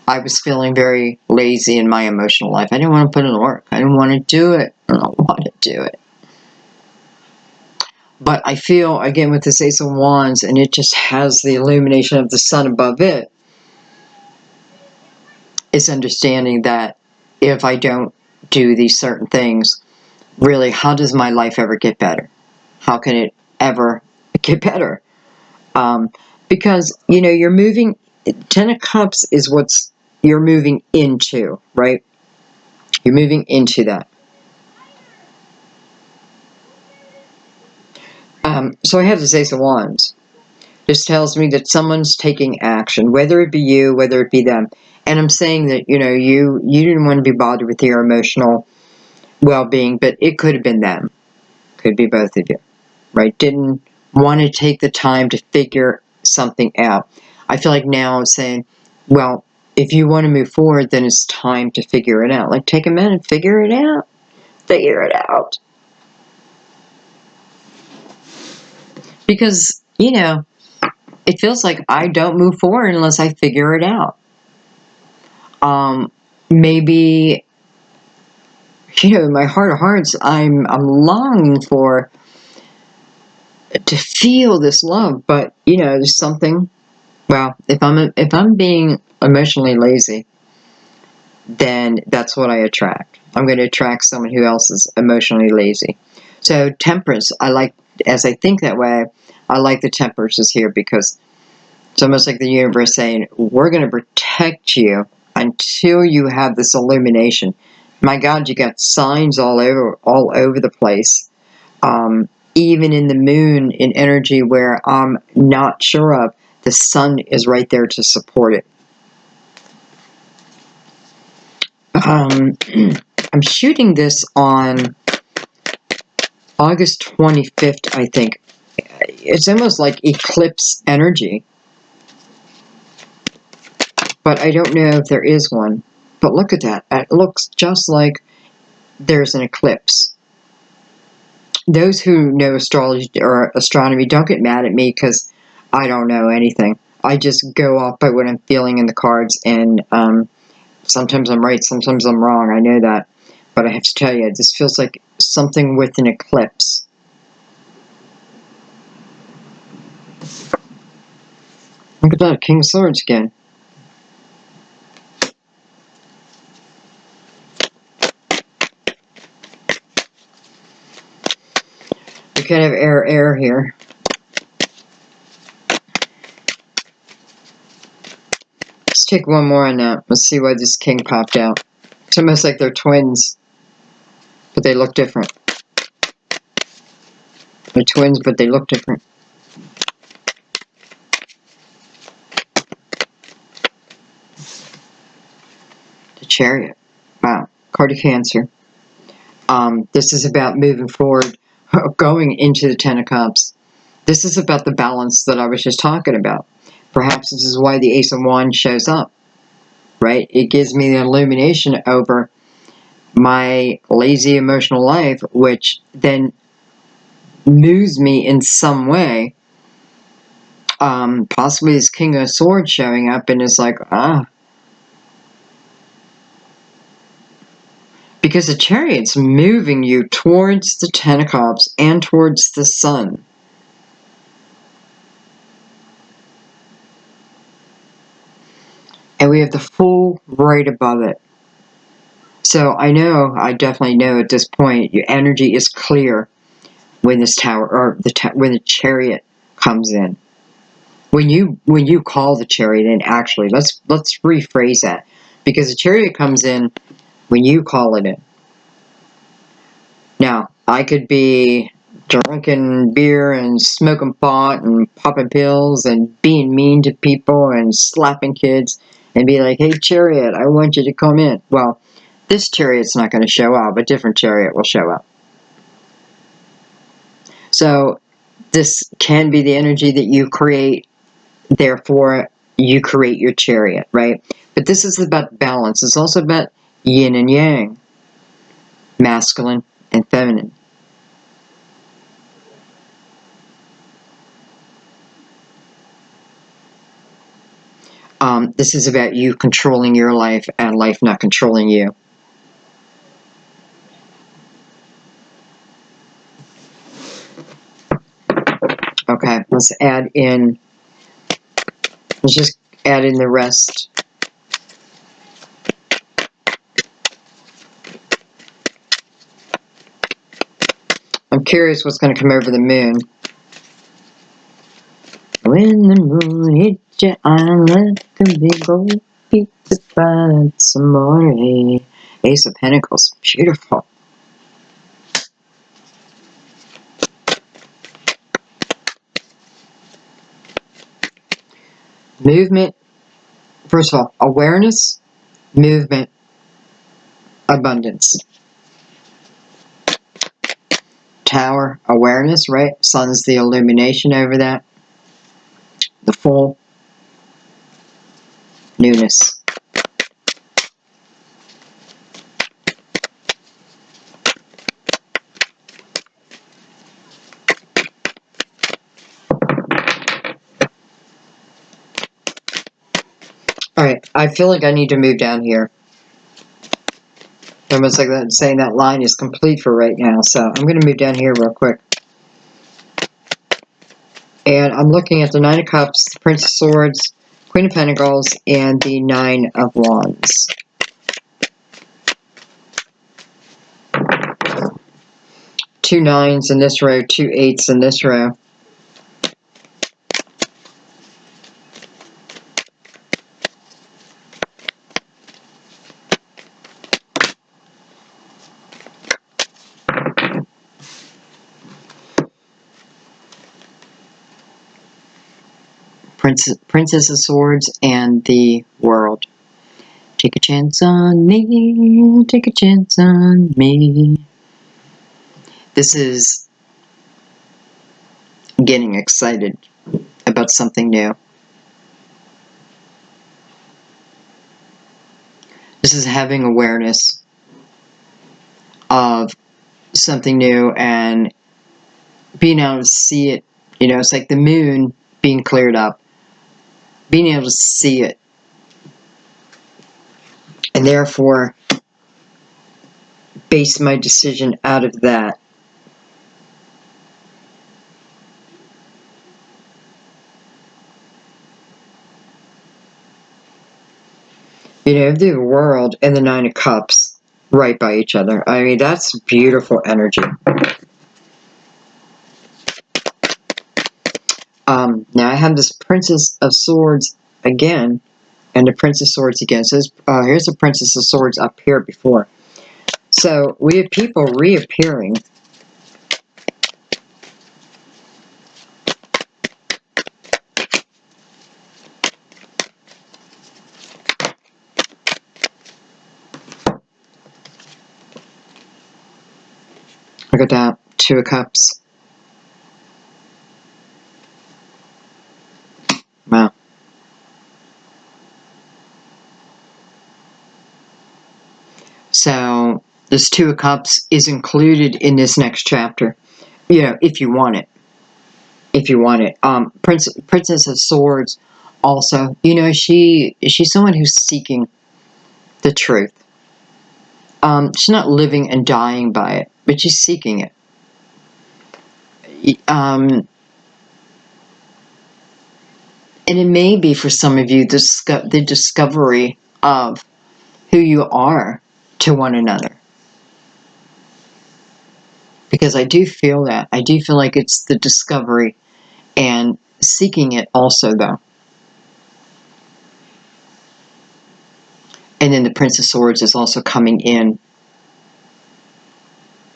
I was feeling very lazy in my emotional life. I didn't want to put in the work. I didn't want to do it. I don't want to do it. But I feel, again, with this Ace of Wands, and it just has the illumination of the sun above it, is understanding that if I don't do these certain things, really, how does my life ever get better? How can it ever get better? Because, you know, you're moving, Ten of Cups is what's you're moving into, right? You're moving into that. So I have this Ace of Wands. This tells me that someone's taking action, whether it be you, whether it be them. And I'm saying that, you know, you didn't want to be bothered with your emotional well-being, but it could have been them. Could be both of you, right? Didn't want to take the time to figure something out. I feel like now I'm saying, well, if you want to move forward, then it's time to figure it out. Like, take a minute, figure it out. Figure it out. Because, you know, it feels like I don't move forward unless I figure it out. Maybe, you know, in my heart of hearts, I'm longing for to feel this love, but you know, there's something. Well, if I'm being emotionally lazy, then that's what I attract. I'm going to attract someone who else is emotionally lazy. So Temperance, I like, as I think that way, I like the Temperance is here because it's almost like the universe saying, we're going to protect you until you have this illumination. My God, you got signs all over the place. Even in the moon, in energy where I'm not sure of, the sun is right there to support it. I'm shooting this on August 25th, I think. It's almost like eclipse energy. But I don't know if there is one. But look at that. It looks just like there's an eclipse. Those who know astrology or astronomy, don't get mad at me because I don't know anything. I just go off by what I'm feeling in the cards, and sometimes I'm right, sometimes I'm wrong. I know that. But I have to tell you, this feels like something with an eclipse. Look at that, King of Swords again. We could have air here. Let's take one more on that. Let's see why this king popped out. It's almost like they're twins, but they look different. They're twins, but they look different. Chariot. Wow. Card of Cancer. This is about moving forward, going into the Ten of Cups. This is about the balance that I was just talking about. Perhaps this is why the Ace of Wands shows up, right? It gives me the illumination over my lazy emotional life, which then moves me in some way. Possibly this King of Swords showing up and it's like, because the Chariot's moving you towards the Ten of Cups and towards the Sun. And we have the Fool right above it. So I definitely know at this point, your energy is clear when this tower, or when the Chariot comes in. When you call the Chariot in, actually, let's rephrase that. Because the Chariot comes in when you call it in. Now, I could be drinking beer and smoking pot and popping pills and being mean to people and slapping kids and be like, hey, Chariot, I want you to come in. Well, this Chariot's not going to show up. A different Chariot will show up. So this can be the energy that you create. Therefore, you create your Chariot, right? But this is about balance. It's also about yin and yang, masculine and feminine. This is about you controlling your life and life not controlling you. Okay, let's just add in the rest. I'm curious what's going to come over the moon. When the moon hit your eye like a big old pizza pie, that's amore. Ace of Pentacles, beautiful. Movement, first of all, awareness, movement, abundance. Tower, awareness, right? Sun's the illumination over that. The Fool, newness. Alright, I feel like I need to move down here. Almost like that, saying that line is complete for right now, so I'm going to move down here real quick. And I'm looking at the Nine of Cups, the Prince of Swords, Queen of Pentacles, and the Nine of Wands. Two nines in this row, two eights in this row. Princess of Swords and the World. Take a chance on me, take a chance on me. This is getting excited about something new. This is having awareness of something new and being able to see it. You know, it's like the moon being cleared up. Being able to see it. And therefore, base my decision out of that. You know, the World and the Nine of Cups right by each other. I mean, that's beautiful energy. Now I have this Princess of Swords again, and the Prince of Swords again. So here's the Princess of Swords up here before. So we have people reappearing. Look at that. Two of Cups. Wow. So this Two of Cups is included in this next chapter. You know, if you want it. If you want it. Princess of Swords also. You know, she's someone who's seeking the truth. She's not living and dying by it, but she's seeking it. And it may be for some of you the discovery of who you are to one another. Because I do feel that. I do feel like it's the discovery and seeking it also, though. And then the Prince of Swords is also coming in.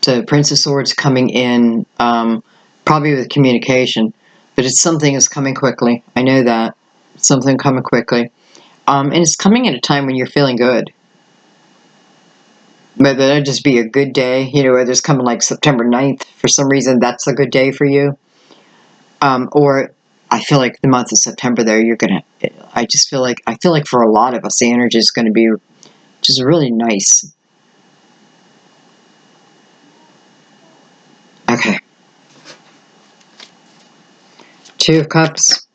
So Prince of Swords coming in, probably with communication, but it's something is coming quickly. I know that. Something coming quickly. And it's coming at a time when you're feeling good. Whether that just be a good day, you know, whether it's coming like September 9th, for some reason that's a good day for you. Or I feel like the month of September there, I feel like for a lot of us, the energy is going to be just really nice. Okay. Two of Cups.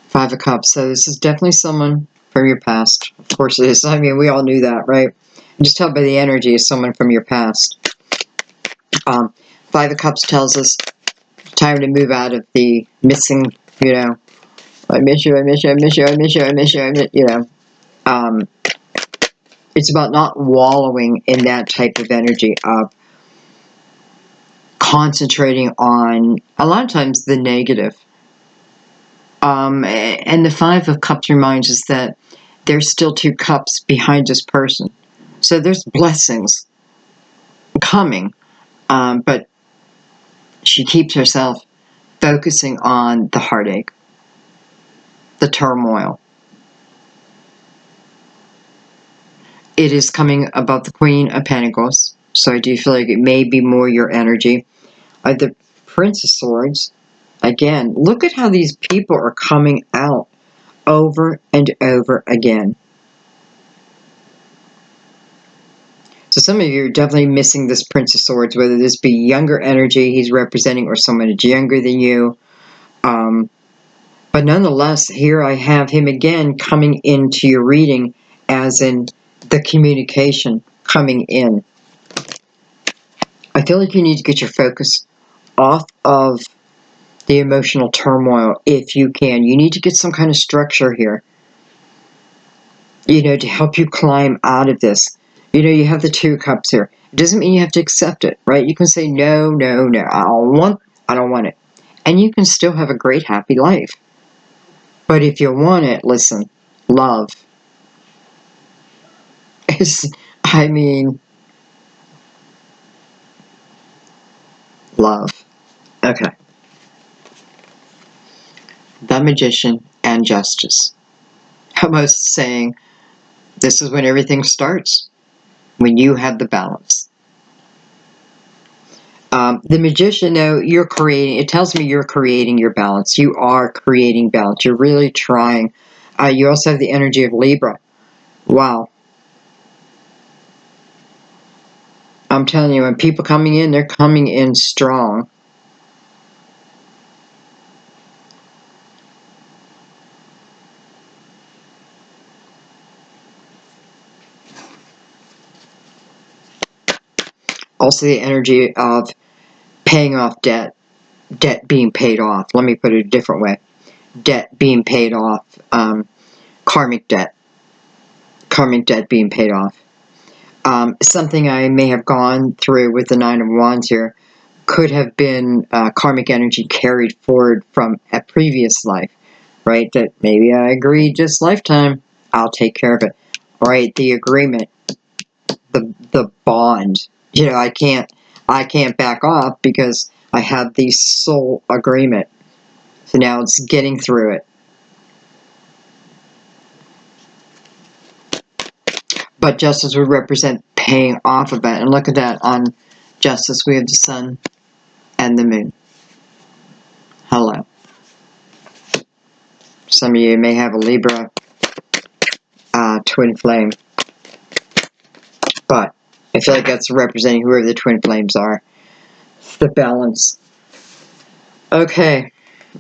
Five of Cups. So this is definitely someone from your past. Of course it is. I mean, we all knew that, right? Just tell by the energy is someone from your past. Five of Cups tells us time to move out of the missing, you know, I miss you, I miss you, I miss you, I miss you, I miss you, I miss, you know. It's about not wallowing in that type of energy of concentrating on, a lot of times, the negative. And the Five of Cups reminds us that there's still two cups behind this person. So there's blessings coming, but she keeps herself focusing on the heartache, the turmoil. It is coming above the Queen of Pentacles, so I do feel like it may be more your energy. The Prince of Swords, again, look at how these people are coming out over and over again. So some of you are definitely missing this Prince of Swords, whether this be younger energy he's representing or someone that's younger than you. But nonetheless, here I have him again coming into your reading as in the communication coming in. I feel like you need to get your focus off of the emotional turmoil if you can. You need to get some kind of structure here, you know, to help you climb out of this. You know, you have the Two of Cups here. It doesn't mean you have to accept it, right? You can say, no, no, no, I don't want it. And you can still have a great, happy life. But if you want it, listen, love is, I mean, love. Okay. The Magician and Justice. Almost saying, this is when everything starts, when you have the balance. The Magician, though, you're creating, it tells me you're creating your balance. You are creating balance. You're really trying. You also have the energy of Libra. Wow. I'm telling you, when people coming in, they're coming in strong. Also the energy of paying off debt. Debt being paid off. Let me put it a different way. Debt being paid off. Karmic debt. Karmic debt being paid off. Something I may have gone through with the Nine of Wands here could have been karmic energy carried forward from a previous life, right? That maybe I agreed this lifetime, I'll take care of it. Right? The agreement, the bond. You know, I can't back off because I have the soul agreement. So now it's getting through it. But justice would represent paying off of it. And look at that. On justice, we have the sun and the moon. Hello. Some of you may have a Libra twin flame. But I feel like that's representing whoever the twin flames are. The balance. Okay.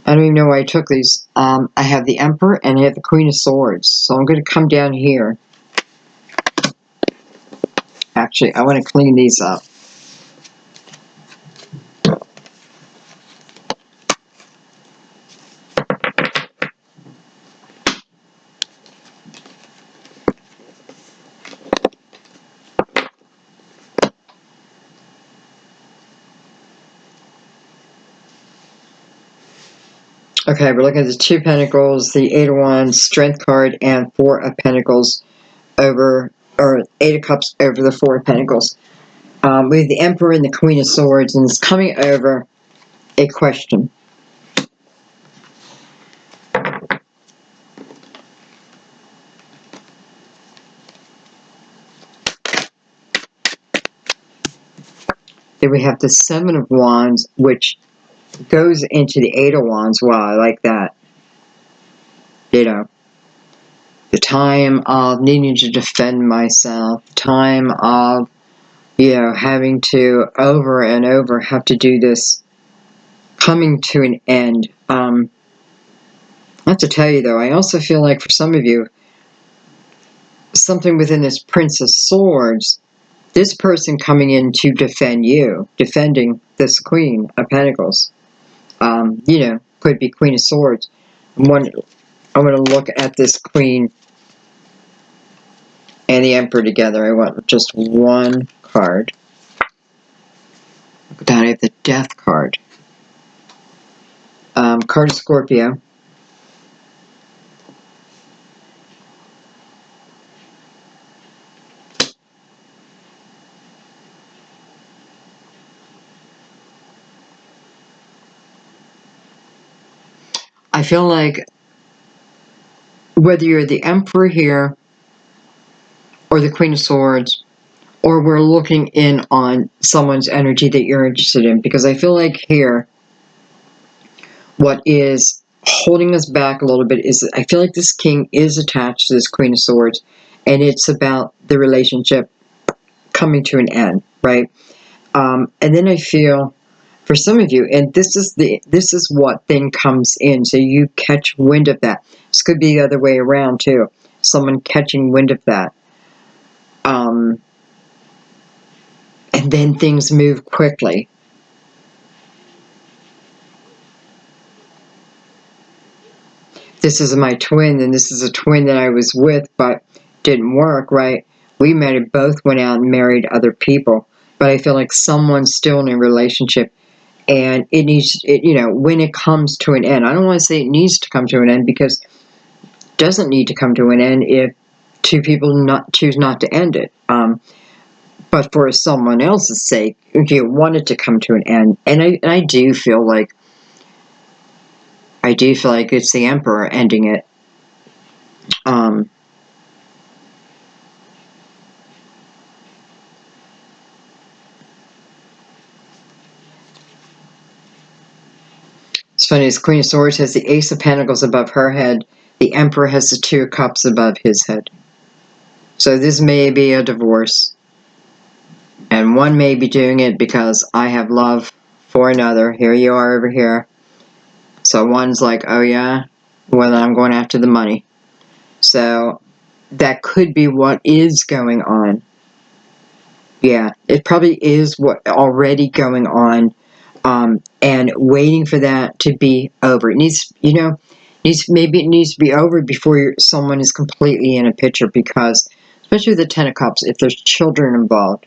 I don't even know why I took these. I have the Emperor and I have the Queen of Swords. So I'm going to come down here. Actually, I want to clean these up. Okay, we're looking at the 2 Pentacles, the 8 of Wands, Strength card, and 4 of Pentacles over, or 8 of Cups over the 4 of Pentacles. We have the Emperor and the Queen of Swords, and it's coming over a question. Then we have the 7 of Wands, which goes into the 8 of Wands. Wow, I like that. You know, the time of needing to defend myself, time of, you know, having to over and over have to do this, coming to an end. I have to tell you though, I also feel like for some of you, something within this Prince of Swords, this person coming in to defend you, defending this Queen of Pentacles, you know, could be Queen of Swords. I'm going to look at this Queen and the Emperor together. I want just one card. Look at that, I have the Death card. Card of Scorpio. I feel like whether you're the Emperor here or the Queen of Swords, or we're looking in on someone's energy that you're interested in, because I feel like here, what is holding us back a little bit is I feel like this King is attached to this Queen of Swords, and it's about the relationship coming to an end, right? And then I feel for some of you, and this is what then comes in, so you catch wind of that. This could be the other way around too. Someone catching wind of that. And then things move quickly. This is my twin, and this is a twin that I was with, but didn't work, right? We met and both went out and married other people. But I feel like someone's still in a relationship, and it needs, you know, when it comes to an end. I don't want to say it needs to come to an end, because it doesn't need to come to an end if 2 people choose not to end it. But for someone else's sake, you want it to come to an end. And I do feel like it's the Emperor ending it. It's funny, the Queen of Swords has the Ace of Pentacles above her head. The Emperor has the 2 of Cups above his head. So this may be a divorce. And one may be doing it because I have love for another. Here you are over here. So one's like, oh yeah, well I'm going after the money. So that could be what is going on. Yeah, it probably is what already going on, and waiting for that to be over. It needs, you know, maybe it needs to be over before someone is completely in a picture, because, especially with the 10 of Cups, if there's children involved,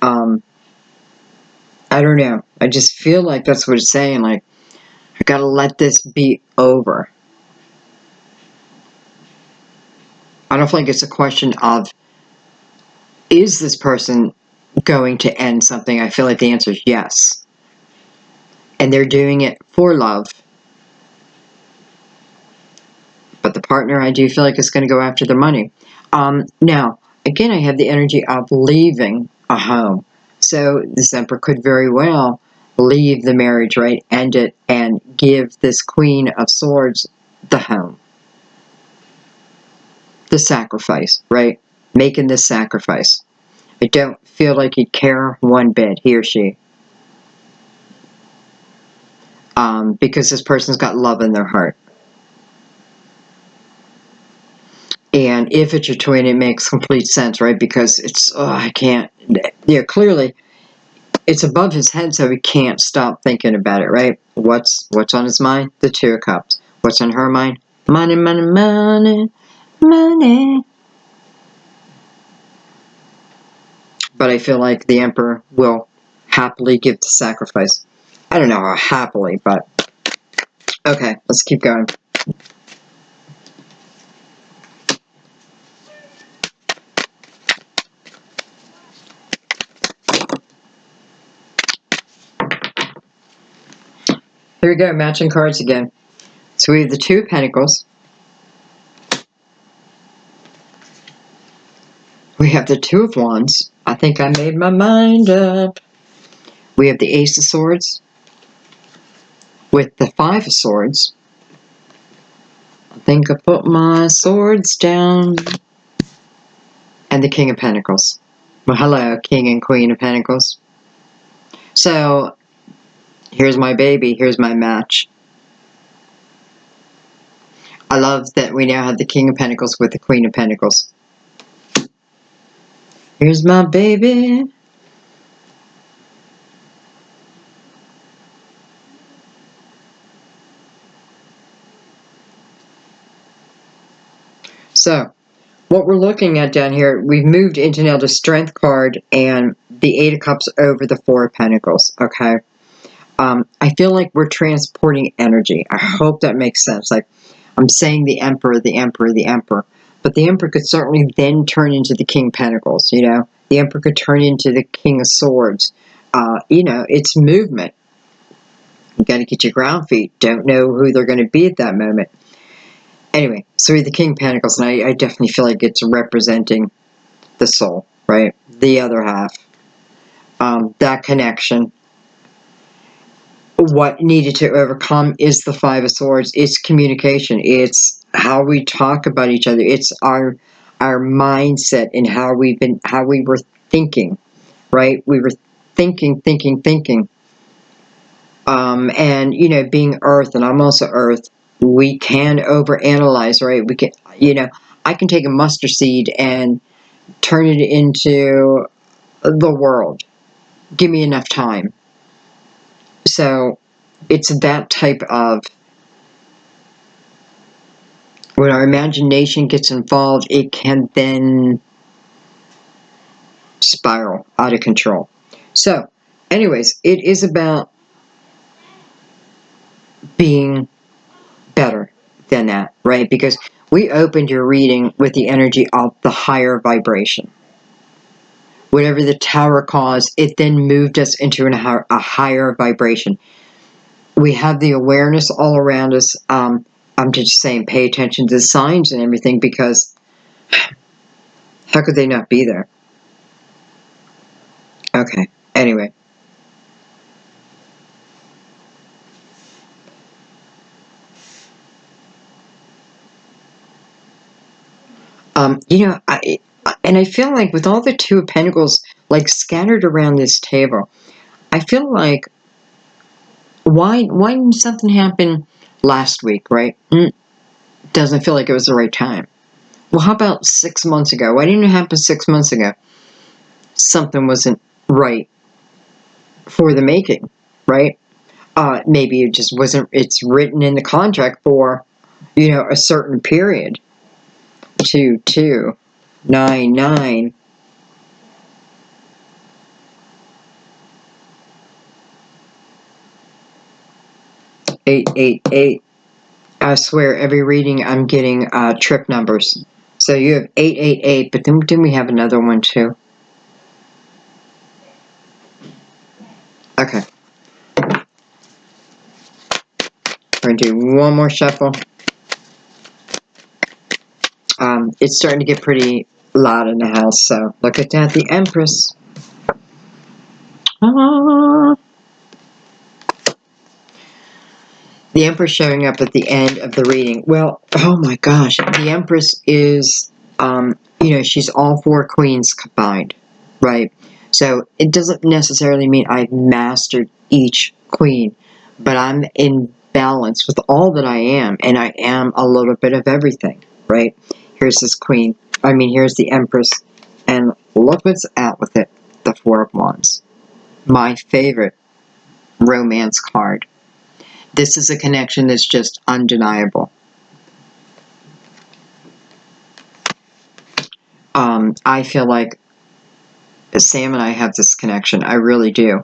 I don't know. I just feel like that's what it's saying, like, I gotta let this be over. I don't feel like it's a question of, is this person going to end something? I feel like the answer is yes. And they're doing it for love. But the partner, I do feel like, is going to go after the money. Now, again, I have the energy of leaving a home. So this Emperor could very well leave the marriage, right? End it and give this Queen of Swords the home. The sacrifice, right? Making this sacrifice. I don't feel like he'd care one bit, he or she. Because this person's got love in their heart. And if it's your twin, it makes complete sense, right? Because it's, oh, I can't, yeah, clearly it's above his head, so he can't stop thinking about it, right? What's on his mind? The Two of Cups. What's on her mind? Money, money, money, money. But I feel like the Emperor will happily give the sacrifice. I don't know how happily, but okay, let's keep going. Here we go, matching cards again. So we have the Two of Pentacles. We have the Two of Wands. I think I made my mind up. We have the Ace of Swords with the Five of Swords. I think I put my swords down. And the King of Pentacles. Well, hello, King and Queen of Pentacles. So, here's my baby. Here's my match. I love that we now have the King of Pentacles with the Queen of Pentacles. Here's my baby. So, what we're looking at down here, we've moved into now the Strength card and the Eight of Cups over the Four of Pentacles, okay? I feel like we're transporting energy. I hope that makes sense. Like, I'm saying the Emperor, the Emperor, the Emperor. But the Emperor could certainly then turn into the King of Pentacles, you know? The Emperor could turn into the King of Swords. You know, it's movement. You got to get your ground feet. Don't know who they're going to be at that moment. Anyway, so the King of Pentacles, and I definitely feel like it's representing the soul, right? The other half. That connection. What needed to overcome is the Five of Swords. It's communication. It's how we talk about each other. It's our mindset and how we were thinking, right? We were thinking. And you know, being Earth, and I'm also Earth, we can overanalyze, right? We can, you know, I can take a mustard seed and turn it into the world. Give me enough time. So it's that type of, when our imagination gets involved, it can then spiral out of control. So, anyways, it is about being better than that, right? Because we opened your reading with the energy of the higher vibration. Whatever the tower caused, it then moved us into a higher vibration. We have the awareness all around us. I'm just saying, pay attention to the signs and everything, because how could they not be there? Okay, anyway. You know, I feel like with all the Two of Pentacles, like, scattered around this table, I feel like, why didn't something happen last week, right? Doesn't feel like it was the right time. Well, how about 6 months ago? Why didn't it happen 6 months ago? Something wasn't right for the making, right? Maybe it just wasn't, it's written in the contract for, you know, a certain period. 2, 2, 9, 9. 8, 8, 8. I swear, every reading I'm getting trip numbers. So you have 888, but then didn't we have another one too? Okay. We're going to do one more shuffle. It's starting to get pretty loud in the house. So look at that, the Empress. Ah. The Empress showing up at the end of the reading. Well, oh my gosh, the Empress is, she's all four queens combined, right? So it doesn't necessarily mean I've mastered each queen, but I'm in balance with all that I am, and I am a little bit of everything, right? Here's this queen. Here's the Empress, and look what's out with it. The Four of Wands. My favorite romance card. This is a connection that's just undeniable. I feel like Sam and I have this connection. I really do.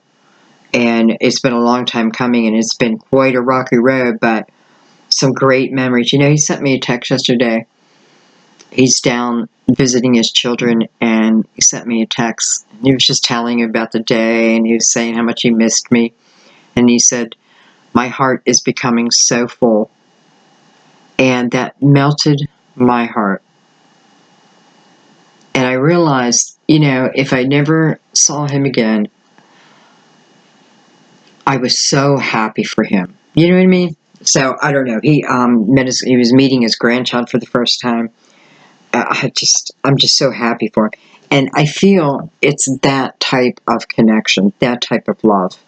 And it's been a long time coming, and it's been quite a rocky road, but some great memories. He sent me a text yesterday. He's down visiting his children, and he sent me a text. He was just telling about the day, and he was saying how much he missed me. And he said, my heart is becoming so full. And that melted my heart. And I realized, if I never saw him again, I was so happy for him. You know what I mean? So I don't know. He he was meeting his grandchild for the first time. I'm just so happy for him, and I feel it's that type of connection, that type of love.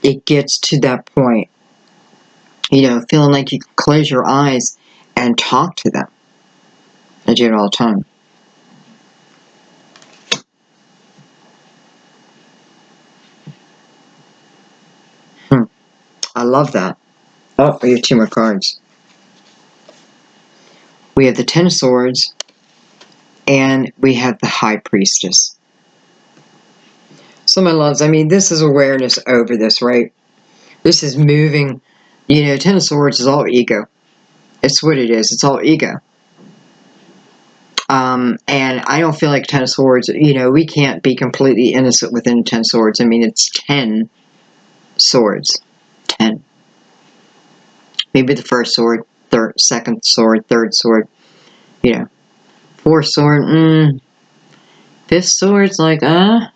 It gets to that point, feeling like you can close your eyes and talk to them. I do it all the time. I love that. Oh, we have two more cards. We have the Ten of Swords, and we have the High Priestess. So, my loves, this is awareness over this, right? This is moving. Ten of Swords is all ego. It's what it is. It's all ego. And I don't feel like Ten of Swords, we can't be completely innocent within Ten of Swords. It's 10 swords. 10. Maybe the first sword, second sword, third sword, fourth sword, fifth sword's like, what's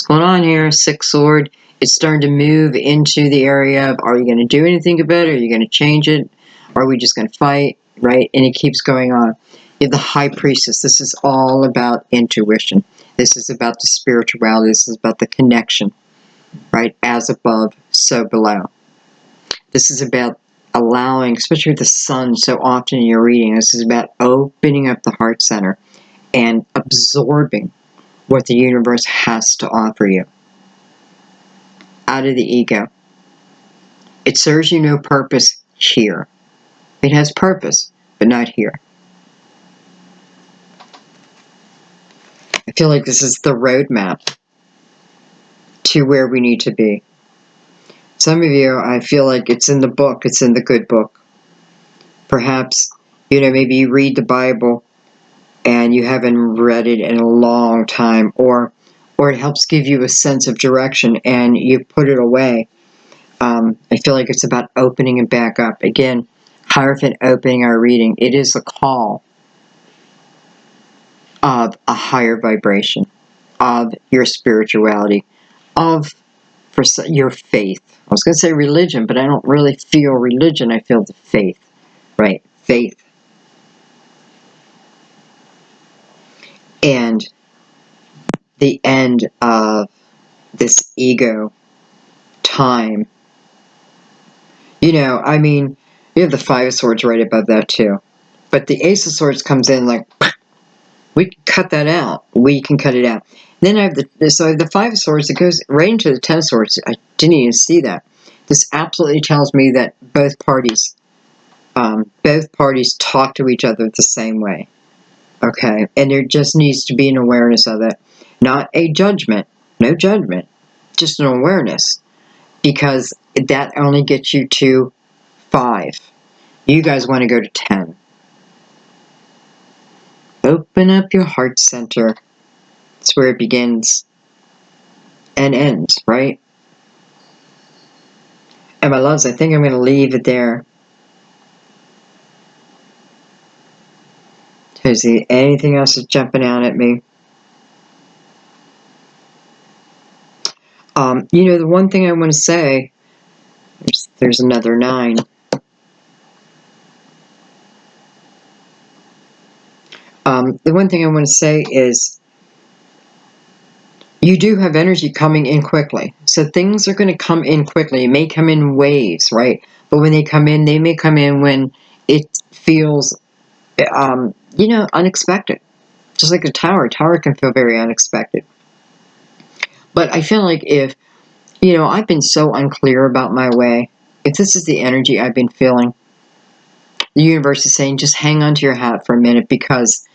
going on here? Sixth sword. It's starting to move into the area of, are you going to do anything about it? Are you going to change it? Are we just going to fight? Right? And it keeps going on. You have the High Priestess. This is all about intuition. This is about the spirituality. This is about the connection. Right? As above, so below. This is about allowing, especially with the sun so often in your reading, this is about opening up the heart center and absorbing what the universe has to offer you. Out of the ego. It serves you no purpose here. It has purpose, but not here. I feel like this is the roadmap to where we need to be. Some of you, I feel like it's in the book, it's in the good book. Perhaps, maybe you read the Bible and you haven't read it in a long time, or it helps give you a sense of direction and you put it away. I feel like it's about opening it back up. Again, Hierophant opening our reading. It is a call of a higher vibration, of your spirituality, of your faith. I was going to say religion, but I don't really feel religion. I feel the faith, right? Faith. And the end of this ego time. You have the Five of Swords right above that too. But the Ace of Swords comes in like, we can cut that out. We can cut it out. Then I have the Five of Swords. It goes right into the Ten of Swords. I didn't even see that. This absolutely tells me that both parties talk to each other the same way. Okay, and there just needs to be an awareness of it, not a judgment. No judgment, just an awareness, because that only gets you to 5. You guys want to go to 10. Open up your heart center. That's where it begins and ends, right? And my loves, I think I'm going to leave it there. Is there anything else that's jumping out at me? The one thing I want to say, there's another 9. The one thing I want to say is you do have energy coming in quickly. So things are going to come in quickly. It may come in waves, right? But when they come in, they may come in when it feels, unexpected. Just like a tower. A tower can feel very unexpected. But I feel like if, I've been so unclear about my way. If this is the energy I've been feeling, the universe is saying just hang on to your hat for a minute, because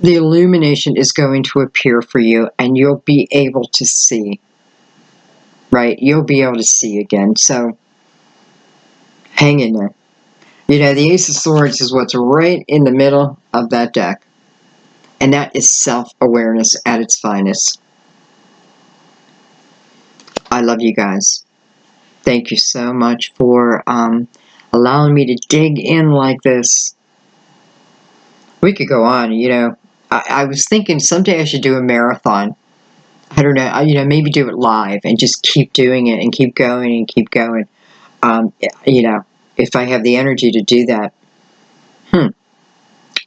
the illumination is going to appear for you and you'll be able to see, right? You'll be able to see again. So hang in there. The Ace of Swords is what's right in the middle of that deck. And that is self-awareness at its finest. I love you guys. Thank you so much for allowing me to dig in like this. We could go on, I was thinking someday I should do a marathon. I don't know, maybe do it live and just keep doing it and keep going and keep going. If I have the energy to do that.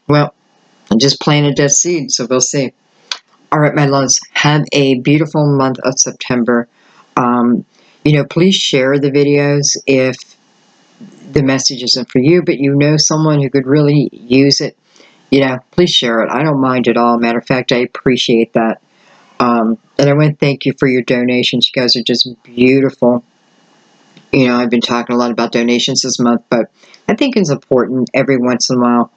Well, I just planted that seed, so we'll see. All right, my loves, have a beautiful month of September. Please share the videos if the message isn't for you, but someone who could really use it. Please share it. I don't mind at all. Matter of fact, I appreciate that. And I want to thank you for your donations. You guys are just beautiful. I've been talking a lot about donations this month, but I think it's important every once in a while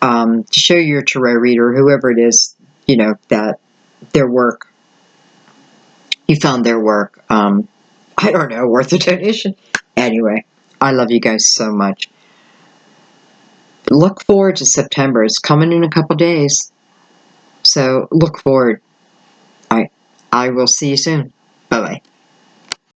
to show your tarot reader, whoever it is, that their work, you found their work, I don't know, worth a donation. Anyway, I love you guys so much. Look forward to September. It's coming in a couple days. So look forward. All right. I will see you soon.